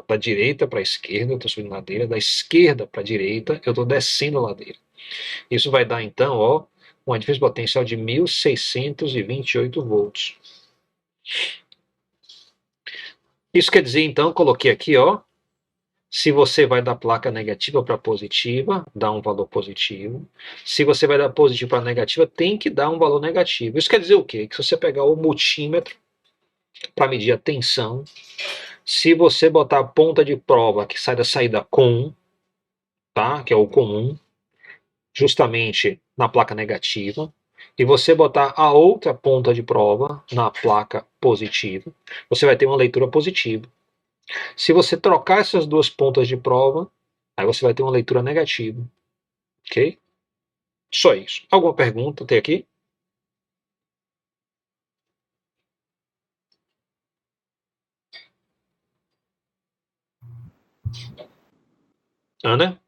da direita para a esquerda, eu estou subindo ladeira. Da esquerda para a direita, eu estou descendo a ladeira. Isso vai dar, então, ó, uma diferença potencial de 1.628 volts. Isso quer dizer, então, coloquei aqui, ó, se você vai da placa negativa para positiva, dá um valor positivo. Se você vai da positiva para negativa, tem que dar um valor negativo. Isso quer dizer o quê? Que se você pegar o multímetro para medir a tensão, se você botar a ponta de prova que sai da saída com, tá? Que é o comum, justamente na placa negativa, e você botar a outra ponta de prova na placa positiva, você vai ter uma leitura positiva. Se você trocar essas duas pontas de prova, aí você vai ter uma leitura negativa. Ok? Só isso. Alguma pergunta até aqui? Ana?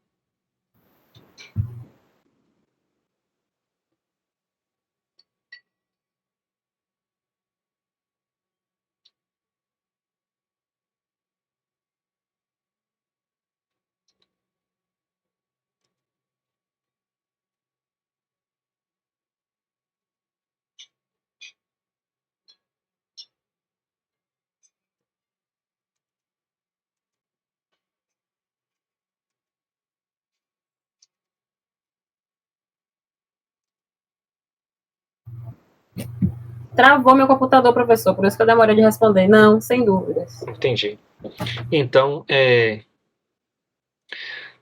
Travou meu computador, professor, por isso que eu demorei de responder. Não, sem dúvidas. Entendi. Então,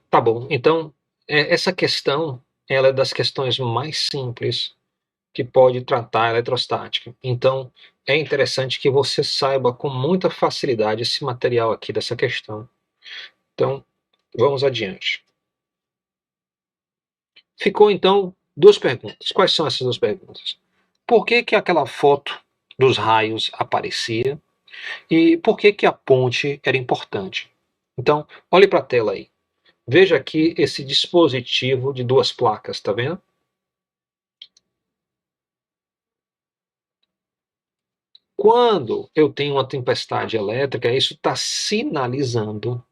tá bom. Então, essa questão, ela é das questões mais simples que pode tratar a eletrostática. Então, é interessante que você saiba com muita facilidade esse material aqui dessa questão. Então, vamos adiante. Ficou, então, duas perguntas. Quais são essas duas perguntas? Por que que aquela foto dos raios aparecia? E por que que a ponte era importante? Então, olhe para a tela aí. Veja aqui esse dispositivo de duas placas, tá vendo? Quando eu tenho uma tempestade elétrica, isso está sinalizando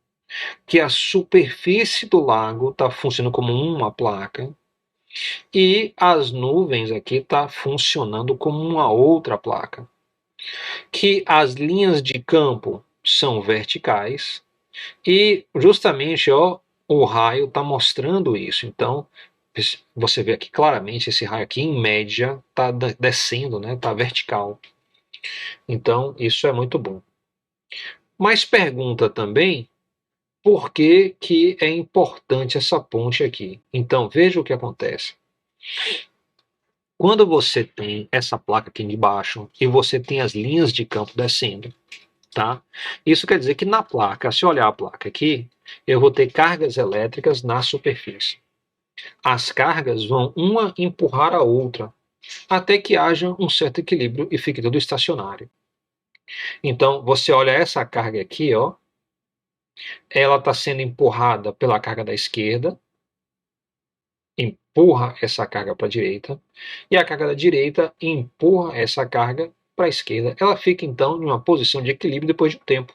que a superfície do lago está funcionando como uma placa e as nuvens aqui estão funcionando como uma outra placa. Que as linhas de campo são verticais e justamente ó, o raio está mostrando isso. Então, você vê aqui claramente esse raio aqui, em média, está descendo, né? Está vertical. Então, isso é muito bom. Mas pergunta também por que que é importante essa ponte aqui. Então, veja o que acontece. Quando você tem essa placa aqui de baixo e você tem as linhas de campo descendo, tá? Isso quer dizer que na placa, se olhar a placa aqui, eu vou ter cargas elétricas na superfície. As cargas vão uma empurrar a outra, até que haja um certo equilíbrio e fique tudo estacionário. Então, você olha essa carga aqui, ó, ela está sendo empurrada pela carga da esquerda, empurra essa carga para a direita, e a carga da direita empurra essa carga para a esquerda. Ela fica, então, em uma posição de equilíbrio depois de um tempo.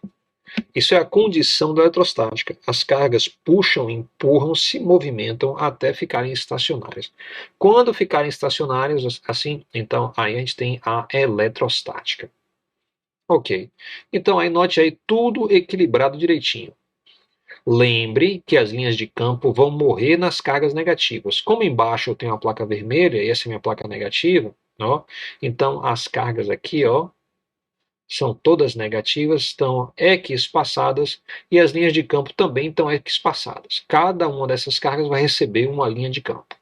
Isso é a condição da eletrostática. As cargas puxam, empurram, se movimentam até ficarem estacionárias. Quando ficarem estacionárias, assim, então aí a gente tem a eletrostática. Ok. Então aí note aí tudo equilibrado direitinho. Lembre que as linhas de campo vão morrer nas cargas negativas. Como embaixo eu tenho a placa vermelha e essa é a minha placa negativa, ó, então as cargas aqui, ó, são todas negativas, estão equispaçadas e as linhas de campo também estão equispaçadas. Cada uma dessas cargas vai receber uma linha de campo.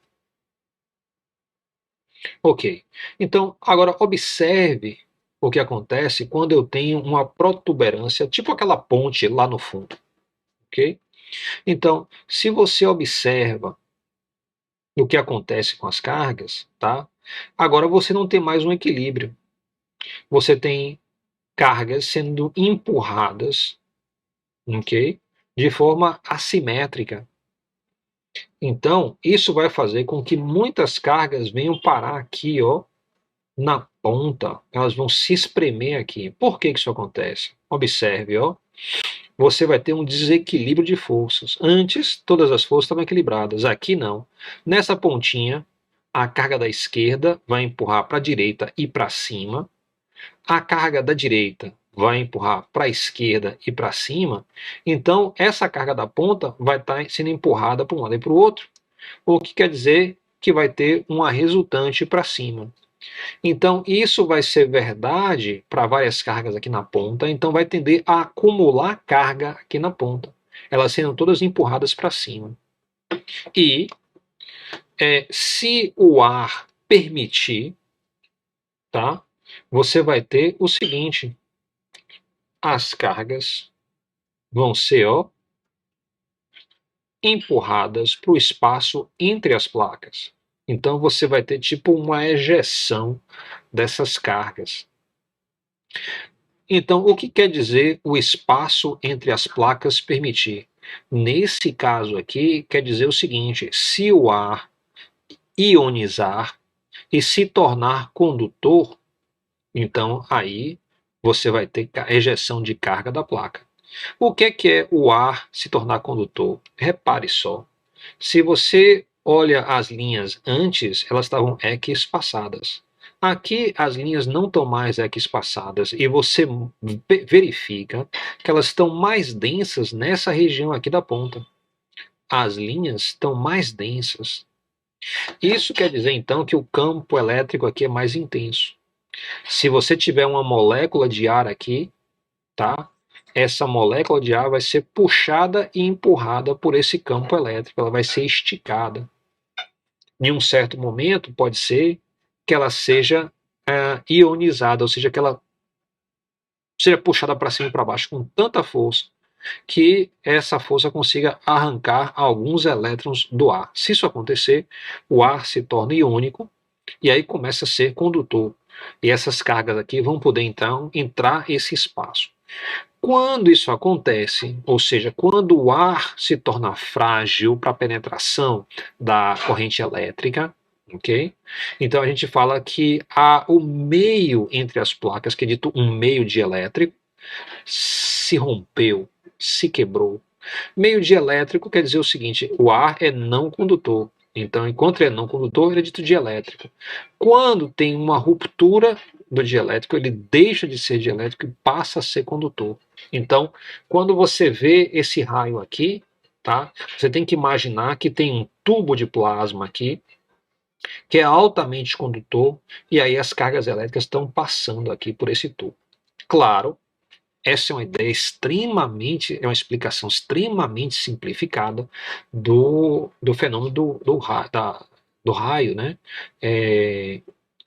Ok. Então, agora observe o que acontece quando eu tenho uma protuberância, tipo aquela ponte lá no fundo. Ok? Então, se você observa o que acontece com as cargas, tá? Agora você não tem mais um equilíbrio. Você tem cargas sendo empurradas, ok? De forma assimétrica. Então, isso vai fazer com que muitas cargas venham parar aqui, ó, na ponta. Elas vão se espremer aqui. Por que isso acontece? Observe, ó. Você vai ter um desequilíbrio de forças. Antes, todas as forças estavam equilibradas. Aqui não. Nessa pontinha, a carga da esquerda vai empurrar para a direita e para cima. A carga da direita vai empurrar para a esquerda e para cima. Então, essa carga da ponta vai estar sendo empurrada para um lado e para o outro. O que quer dizer que vai ter uma resultante para cima. Então, isso vai ser verdade para várias cargas aqui na ponta, então vai tender a acumular carga aqui na ponta, elas sendo todas empurradas para cima. E se o ar permitir, tá, você vai ter o seguinte, as cargas vão ser, ó, empurradas para o espaço entre as placas. Então você vai ter tipo uma ejeção dessas cargas. Então, o que quer dizer o espaço entre as placas permitir? Nesse caso aqui, quer dizer o seguinte: se o ar ionizar e se tornar condutor, então aí você vai ter ejeção de carga da placa. O que é o ar se tornar condutor? Repare só. Se você olha as linhas antes, elas estavam equispaçadas. Aqui as linhas não estão mais equispaçadas e você verifica que elas estão mais densas nessa região aqui da ponta. As linhas estão mais densas. Isso quer dizer então que o campo elétrico aqui é mais intenso. Se você tiver uma molécula de ar aqui, tá? Essa molécula de ar vai ser puxada e empurrada por esse campo elétrico, ela vai ser esticada. Em um certo momento, pode ser que ela seja ionizada, ou seja, que ela seja puxada para cima e para baixo com tanta força que essa força consiga arrancar alguns elétrons do ar. Se isso acontecer, o ar se torna iônico e aí começa a ser condutor. E essas cargas aqui vão poder então entrar esse espaço. Quando isso acontece, ou seja, quando o ar se torna frágil para a penetração da corrente elétrica, ok? Então a gente fala que o meio entre as placas, que é dito um meio dielétrico, se rompeu, se quebrou. Meio dielétrico quer dizer o seguinte: o ar é não condutor. Então, enquanto ele é não condutor, ele é dito dielétrico. Quando tem uma ruptura do dielétrico, ele deixa de ser dielétrico e passa a ser condutor. Então, quando você vê esse raio aqui, tá? Você tem que imaginar que tem um tubo de plasma aqui, que é altamente condutor, e aí as cargas elétricas estão passando aqui por esse tubo. Claro, essa é uma ideia extremamente, é uma explicação extremamente simplificada do fenômeno do raio, né?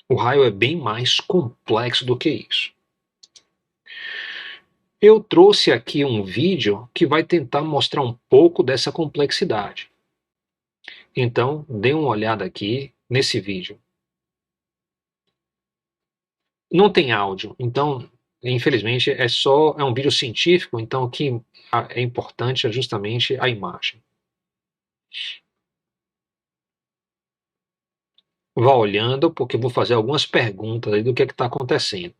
O raio é bem mais complexo do que isso. Eu trouxe aqui um vídeo que vai tentar mostrar um pouco dessa complexidade. Então, dê uma olhada aqui nesse vídeo. Não tem áudio, então, infelizmente, é um vídeo científico, então o que é importante é justamente a imagem. Vá olhando, porque eu vou fazer algumas perguntas aí do que está acontecendo.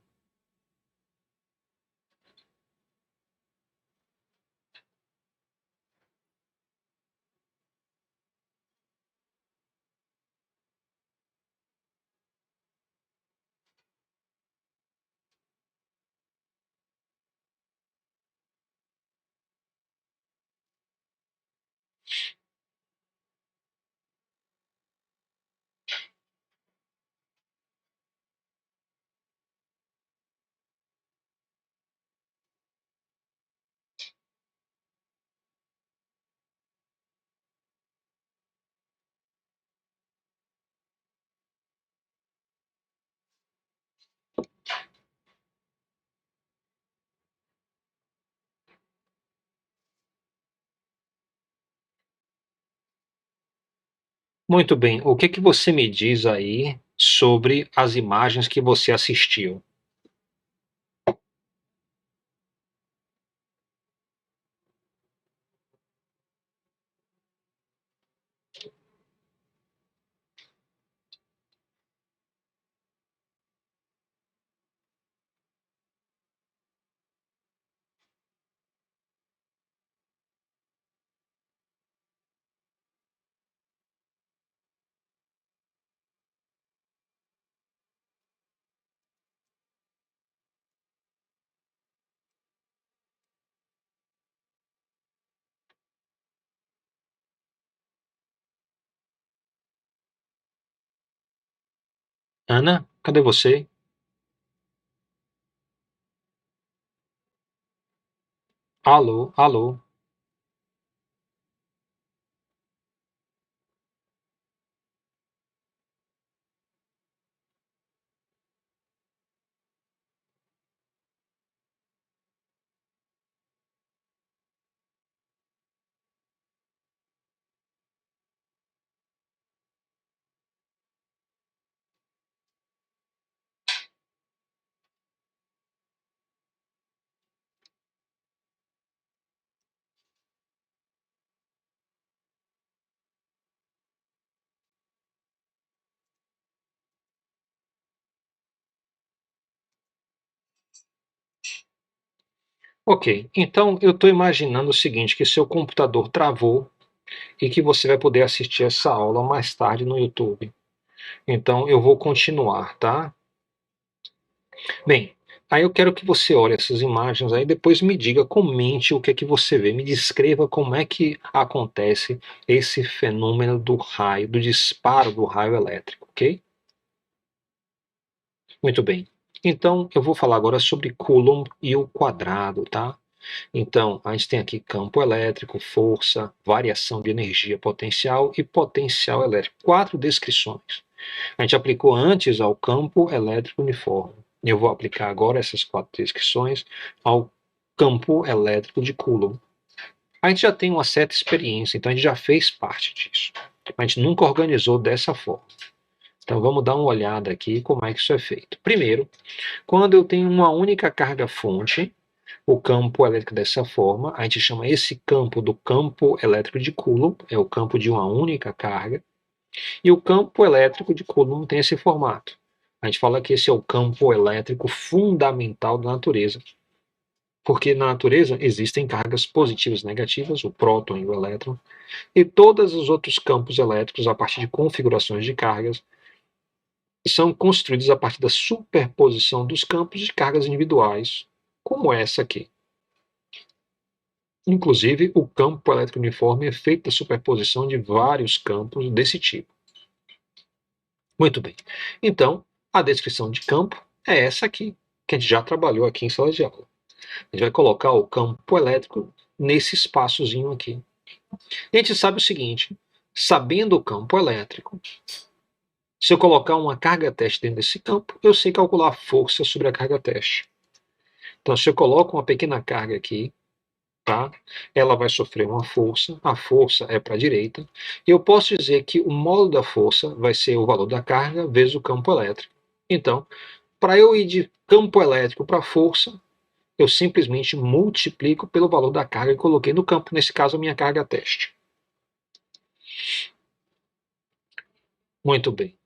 Muito bem, o que você me diz aí sobre as imagens que você assistiu? Ana, cadê você? Alô, alô. Ok, então eu estou imaginando o seguinte, que seu computador travou e que você vai poder assistir essa aula mais tarde no YouTube. Então eu vou continuar, tá? Bem, aí eu quero que você olhe essas imagens aí, depois me diga, comente o que é que você vê, me descreva como é que acontece esse fenômeno do raio, do disparo do raio elétrico, ok? Muito bem. Então eu vou falar agora sobre Coulomb e o quadrado, tá? Então, a gente tem aqui campo elétrico, força, variação de energia potencial e potencial elétrico. 4 descrições. A gente aplicou antes ao campo elétrico uniforme. Eu vou aplicar agora essas 4 descrições ao campo elétrico de Coulomb. A gente já tem uma certa experiência, então a gente já fez parte disso. A gente nunca organizou dessa forma. Então vamos dar uma olhada aqui como é que isso é feito. Primeiro, quando eu tenho uma única carga fonte, o campo elétrico dessa forma, a gente chama esse campo do campo elétrico de Coulomb, é o campo de uma única carga, e o campo elétrico de Coulomb tem esse formato. A gente fala que esse é o campo elétrico fundamental da natureza, porque na natureza existem cargas positivas e negativas, o próton e o elétron, e todos os outros campos elétricos, a partir de configurações de cargas, são construídos a partir da superposição dos campos de cargas individuais, como essa aqui. Inclusive, o campo elétrico uniforme é feito da superposição de vários campos desse tipo. Muito bem. Então, a descrição de campo é essa aqui, que a gente já trabalhou aqui em sala de aula. A gente vai colocar o campo elétrico nesse espaçozinho aqui. E a gente sabe o seguinte, sabendo o campo elétrico, se eu colocar uma carga teste dentro desse campo, eu sei calcular a força sobre a carga teste. Então, se eu coloco uma pequena carga aqui, tá? Ela vai sofrer uma força, a força é para a direita, e eu posso dizer que o módulo da força vai ser o valor da carga vezes o campo elétrico. Então, para eu ir de campo elétrico para força, eu simplesmente multiplico pelo valor da carga que coloquei no campo, nesse caso a minha carga teste. Muito bem.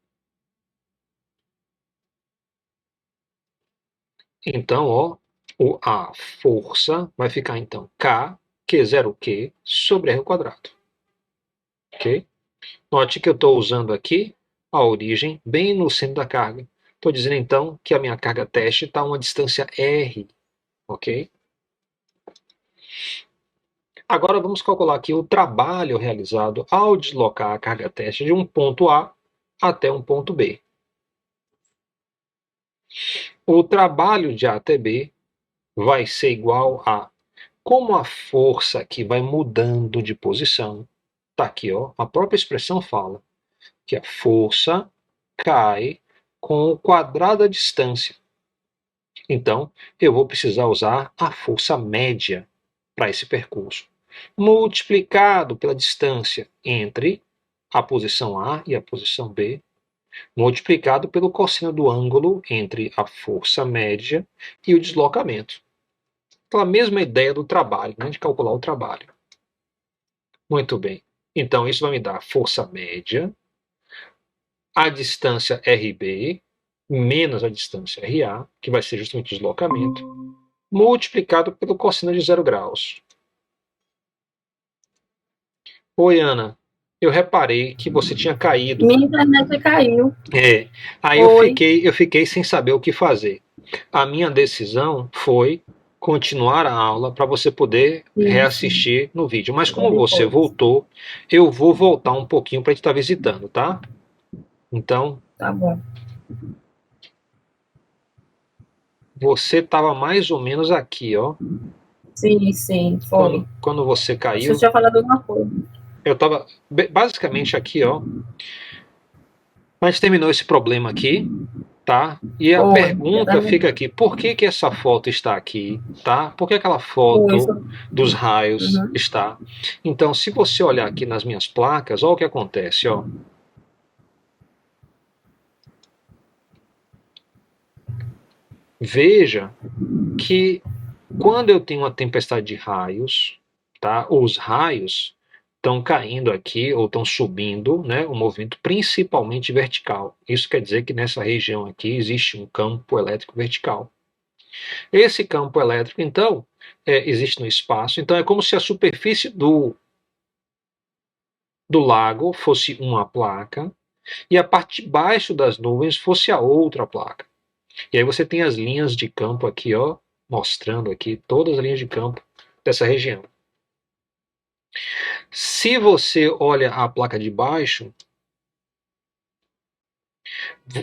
Então, ó, a força vai ficar então K, Q0Q, sobre R ao quadrado. Ok? Note que eu estou usando aqui a origem bem no centro da carga. Estou dizendo então que a minha carga teste está a uma distância R. Ok? Agora vamos calcular aqui o trabalho realizado ao deslocar a carga teste de um ponto A até um ponto B. O trabalho de A até B vai ser igual a, como a força aqui vai mudando de posição, tá aqui, ó, a própria expressão fala que a força cai com o quadrado da distância. Então, eu vou precisar usar a força média para esse percurso, multiplicado pela distância entre a posição A e a posição B, multiplicado pelo cosseno do ângulo entre a força média e o deslocamento. Aquela mesma ideia do trabalho, né, de calcular o trabalho. Muito bem. Então, isso vai me dar a força média, a distância RB, menos a distância RA, que vai ser justamente o deslocamento, multiplicado pelo cosseno de 0 graus. Oi, Ana. Eu reparei que você tinha caído. Minha internet caiu. Aí eu fiquei sem saber o que fazer. A minha decisão foi continuar a aula para você poder reassistir no vídeo. Mas como você voltou, eu vou voltar um pouquinho para a gente estar visitando, tá? Então, tá bom. Você estava mais ou menos aqui, ó. Sim, foi. Quando você caiu. Você tinha falado alguma coisa. Eu estava basicamente aqui, ó. A gente terminou esse problema aqui, tá? E a pergunta fica aqui: por que essa foto está aqui, tá? Por que aquela foto dos raios está? Então, se você olhar aqui nas minhas placas, olha o que acontece, ó. Veja que quando eu tenho uma tempestade de raios, tá? Os raios estão caindo aqui ou estão subindo, né? O movimento principalmente vertical. Isso quer dizer que nessa região aqui existe um campo elétrico vertical. Esse campo elétrico, então, existe no espaço. Então é como se a superfície do lago fosse uma placa e a parte de baixo das nuvens fosse a outra placa. E aí você tem as linhas de campo aqui, ó, mostrando aqui todas as linhas de campo dessa região. Se você olha a placa de baixo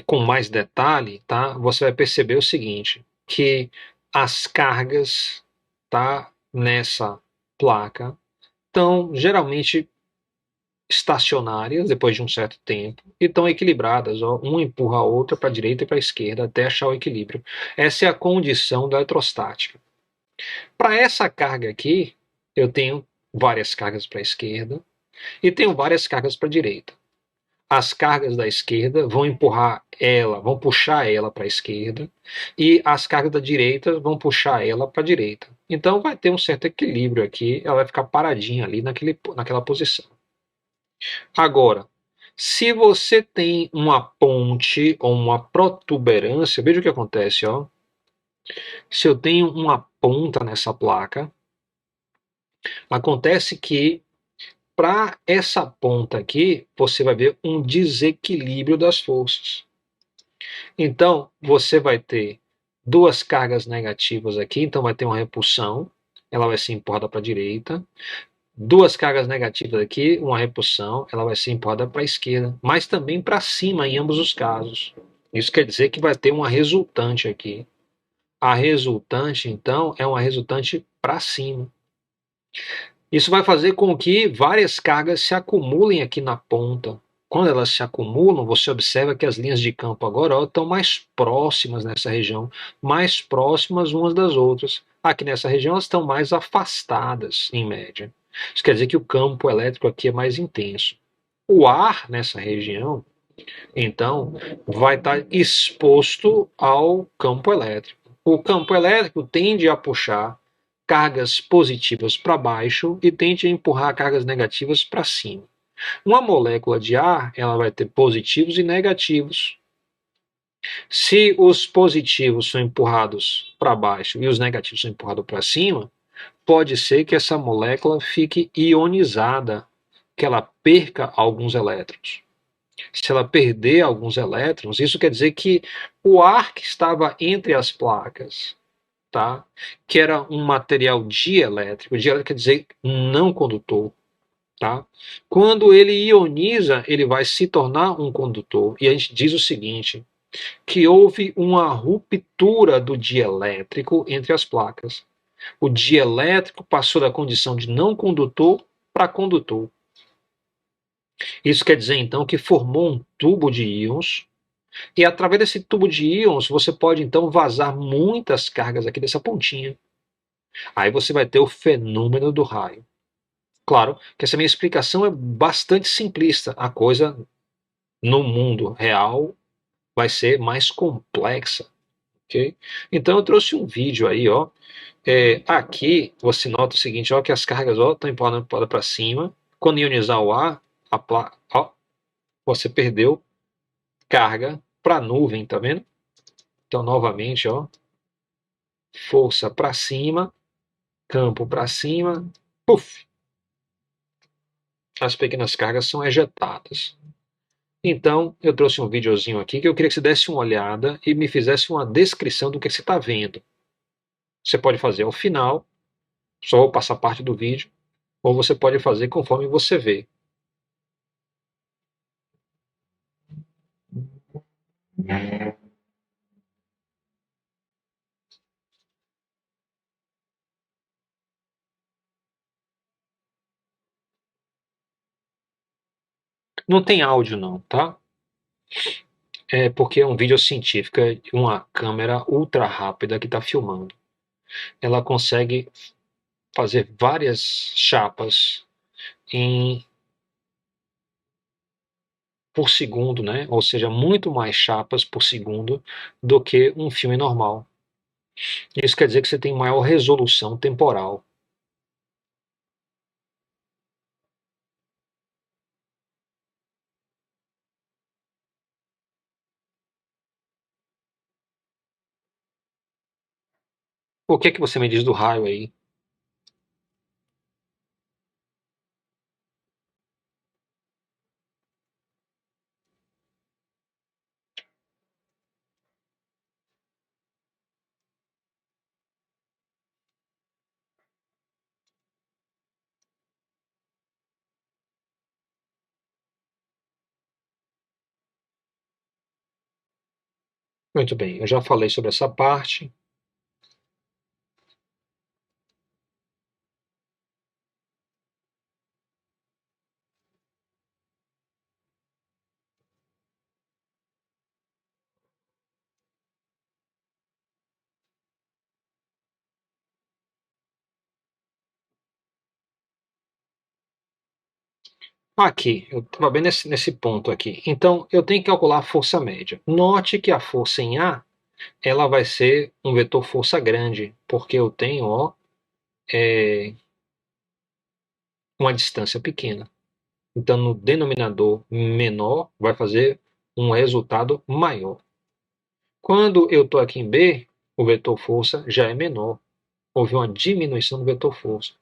com mais detalhe, tá? Você vai perceber o seguinte, que as cargas, tá, nessa placa estão geralmente estacionárias depois de um certo tempo e estão equilibradas, ó, uma empurra a outra para a direita e para a esquerda até achar o equilíbrio. Essa é a condição da eletrostática. Para essa carga aqui, eu tenho várias cargas para a esquerda e tenho várias cargas para a direita. As cargas da esquerda vão empurrar ela, vão puxar ela para a esquerda, e as cargas da direita vão puxar ela para a direita. Então vai ter um certo equilíbrio aqui, ela vai ficar paradinha ali naquela posição. Agora, se você tem uma ponte ou uma protuberância, veja o que acontece, ó. Se eu tenho uma ponta nessa placa, acontece que para essa ponta aqui, você vai ver um desequilíbrio das forças. Então, você vai ter duas cargas negativas aqui, então vai ter uma repulsão, ela vai ser empurrada para a direita. Duas cargas negativas aqui, uma repulsão, ela vai ser empurrada para a esquerda, mas também para cima em ambos os casos. Isso quer dizer que vai ter uma resultante aqui. A resultante, então, é uma resultante para cima. Isso vai fazer com que várias cargas se acumulem aqui na ponta. Quando elas se acumulam, você observa que as linhas de campo agora estão mais próximas nessa região, mais próximas umas das outras. Aqui nessa região elas estão mais afastadas, em média. Isso quer dizer que o campo elétrico aqui é mais intenso. O ar nessa região, então, vai estar exposto ao campo elétrico. O campo elétrico tende a puxar cargas positivas para baixo e tende a empurrar cargas negativas para cima. Uma molécula de ar, ela vai ter positivos e negativos. Se os positivos são empurrados para baixo e os negativos são empurrados para cima, pode ser que essa molécula fique ionizada, que ela perca alguns elétrons. Se ela perder alguns elétrons, isso quer dizer que o ar que estava entre as placas, tá, que era um material dielétrico quer dizer não condutor, tá? Quando ele ioniza, ele vai se tornar um condutor. E a gente diz o seguinte, que houve uma ruptura do dielétrico entre as placas. O dielétrico passou da condição de não condutor para condutor. Isso quer dizer, então, que formou um tubo de íons, e através desse tubo de íons você pode, então, vazar muitas cargas aqui dessa pontinha. Aí você vai ter o fenômeno do raio. Claro que essa minha explicação é bastante simplista. A coisa, no mundo real, vai ser mais complexa. Okay? Então eu trouxe um vídeo aí, ó. Aqui você nota o seguinte, ó, que as cargas estão empurrando para cima. Quando ionizar o ar, ó, você perdeu carga para a nuvem, tá vendo? Então novamente, ó, força para cima, campo para cima, puf, as pequenas cargas são ejetadas. Então, eu trouxe um videozinho aqui que eu queria que você desse uma olhada e me fizesse uma descrição do que você está vendo. Você pode fazer ao final, só vou passar parte do vídeo, ou você pode fazer conforme você vê. Não tem áudio não, tá? É porque é um vídeo científico, é uma câmera ultra rápida que está filmando. Ela consegue fazer várias chapas por segundo, né? Ou seja, muito mais chapas por segundo do que um filme normal. Isso quer dizer que você tem maior resolução temporal. O que é que você me diz do raio aí? Muito bem, eu já falei sobre essa parte. Aqui, eu estava bem nesse ponto aqui. Então, eu tenho que calcular a força média. Note que a força em A, ela vai ser um vetor força grande, porque eu tenho, ó, uma distância pequena. Então, no denominador menor, vai fazer um resultado maior. Quando eu estou aqui em B, o vetor força já é menor. Houve uma diminuição do vetor força.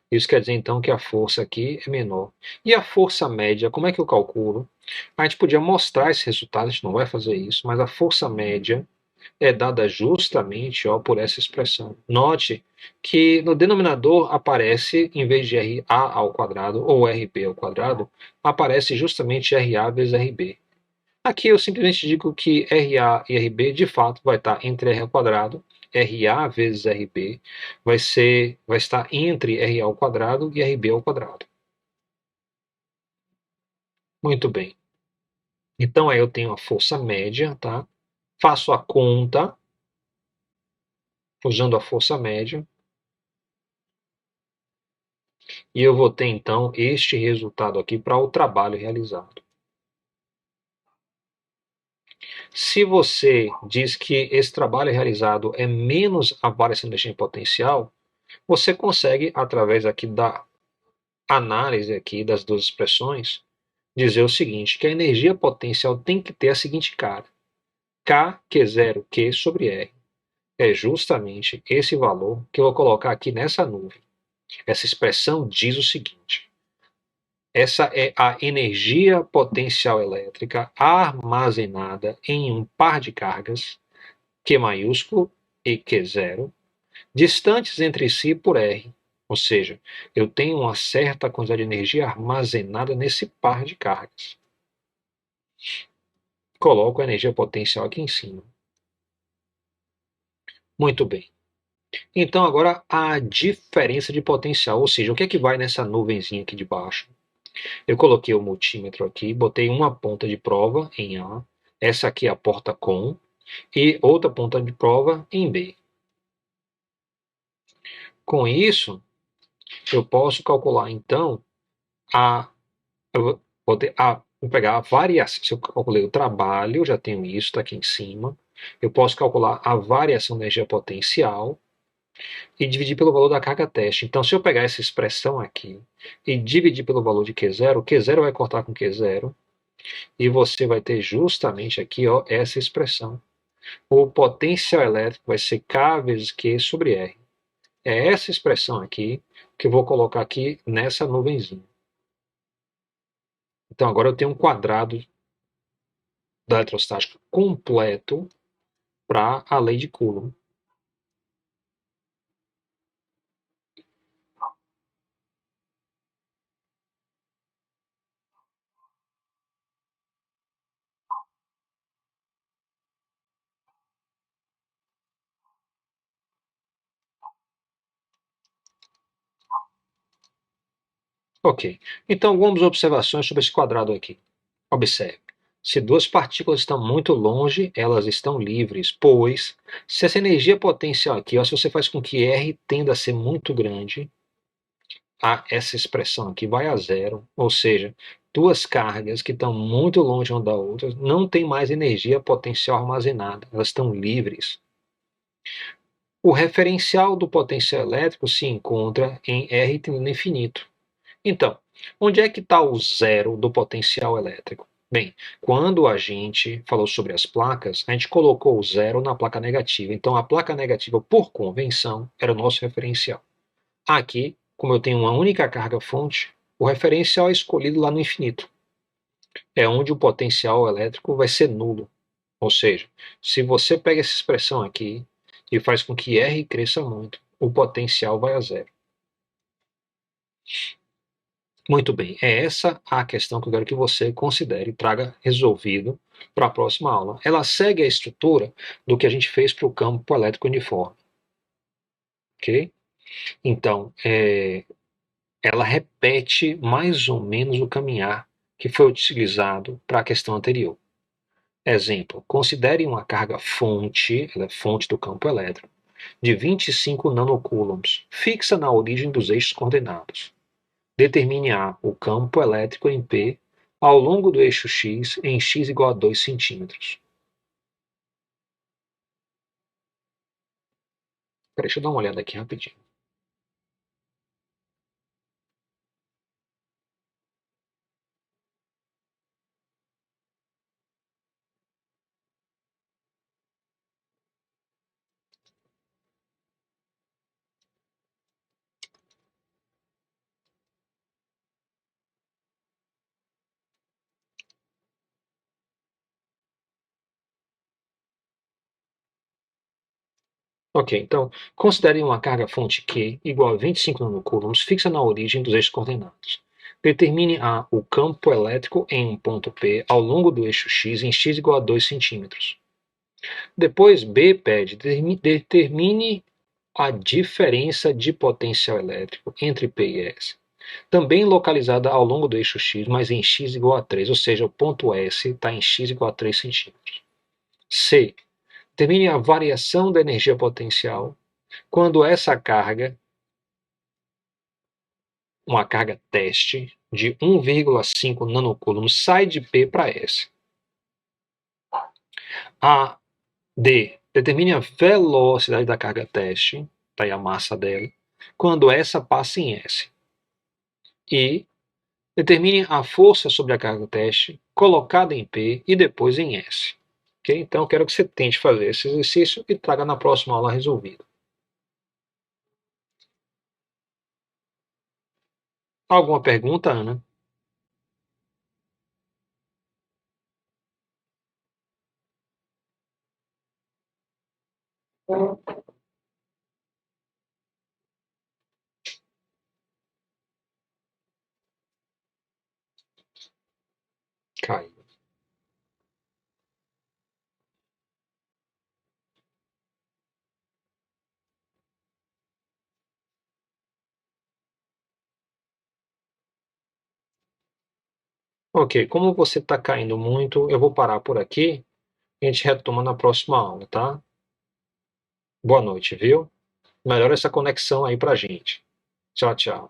Isso quer dizer, então, que a força aqui é menor. E a força média, como é que eu calculo? A gente podia mostrar esse resultado, a gente não vai fazer isso, mas a força média é dada justamente, ó, por essa expressão. Note que no denominador aparece, em vez de RA ao quadrado ou RB ao quadrado, aparece justamente RA vezes RB. Aqui eu simplesmente digo que RA e RB de fato vai estar entre R ao quadrado, RA vezes RB vai estar entre RA ao quadrado e RB ao quadrado. Muito bem. Então aí eu tenho a força média, tá? Faço a conta usando a força média. E eu vou ter, então, este resultado aqui para o trabalho realizado. Se você diz que esse trabalho realizado é menos a variação de energia potencial, você consegue, através aqui da análise aqui das duas expressões, dizer o seguinte, que a energia potencial tem que ter a seguinte cara, K, Q0, Q sobre R. É justamente esse valor que eu vou colocar aqui nessa nuvem. Essa expressão diz o seguinte, essa é a energia potencial elétrica armazenada em um par de cargas, Q maiúsculo e Q0, distantes entre si por R. Ou seja, eu tenho uma certa quantidade de energia armazenada nesse par de cargas. Coloco a energia potencial aqui em cima. Muito bem. Então agora a diferença de potencial, ou seja, o que é que vai nessa nuvenzinha aqui de baixo? Eu coloquei o multímetro aqui, botei uma ponta de prova em A, essa aqui é a porta com, e outra ponta de prova em B. Com isso, eu posso calcular então vou pegar a variação. Se eu calculei o trabalho, já tenho isso, está aqui em cima. Eu posso calcular a variação da energia potencial e dividir pelo valor da carga teste. Então, se eu pegar essa expressão aqui e dividir pelo valor de Q0, Q0 vai cortar com Q0 e você vai ter justamente aqui ó, essa expressão. O potencial elétrico vai ser K vezes Q sobre R. É essa expressão aqui que eu vou colocar aqui nessa nuvenzinha. Então, agora eu tenho um quadrado da eletrostática completo para a lei de Coulomb. Ok. Então, algumas observações sobre esse quadrado aqui. Observe. Se duas partículas estão muito longe, elas estão livres, pois se essa energia potencial aqui, ó, se você faz com que R tenda a ser muito grande, essa expressão aqui vai a zero, ou seja, duas cargas que estão muito longe uma da outra não têm mais energia potencial armazenada, elas estão livres. O referencial do potencial elétrico se encontra em R tendendo a infinito. Então, onde é que está o zero do potencial elétrico? Bem, quando a gente falou sobre as placas, a gente colocou o zero na placa negativa. Então, a placa negativa, por convenção, era o nosso referencial. Aqui, como eu tenho uma única carga fonte, o referencial é escolhido lá no infinito. É onde o potencial elétrico vai ser nulo. Ou seja, se você pega essa expressão aqui e faz com que R cresça muito, o potencial vai a zero. Muito bem, é essa a questão que eu quero que você considere e traga resolvido para a próxima aula. Ela segue a estrutura do que a gente fez para o campo elétrico uniforme. Ok? Então, ela repete mais ou menos o caminhar que foi utilizado para a questão anterior. Exemplo, considere uma carga fonte, ela é fonte do campo elétrico, de 25 nanocoulombs, fixa na origem dos eixos coordenados. Determine o campo elétrico em P ao longo do eixo X em X igual a 2 centímetros. Deixa eu dar uma olhada aqui rapidinho. Ok, então, considere uma carga fonte Q igual a 25 nanocoulombs fixa na origem dos eixos coordenados. Determine o campo elétrico em um ponto P ao longo do eixo X em X igual a 2 centímetros. Depois, B pede, determine a diferença de potencial elétrico entre P e S, também localizada ao longo do eixo X, mas em X igual a 3, ou seja, o ponto S está em X igual a 3 centímetros. C. Determine a variação da energia potencial quando essa carga uma carga teste de 1,5 nanocúlombo sai de P para S. A. D. Determine a velocidade da carga teste, tá aí a massa dela, quando essa passa em S. E determine a força sobre a carga teste colocada em P e depois em S. Okay? Então, eu quero que você tente fazer esse exercício e traga na próxima aula resolvido. Alguma pergunta, Ana? Cai. Ok, como você está caindo muito, eu vou parar por aqui e a gente retoma na próxima aula, tá? Boa noite, viu? Melhora essa conexão aí pra gente. Tchau, tchau.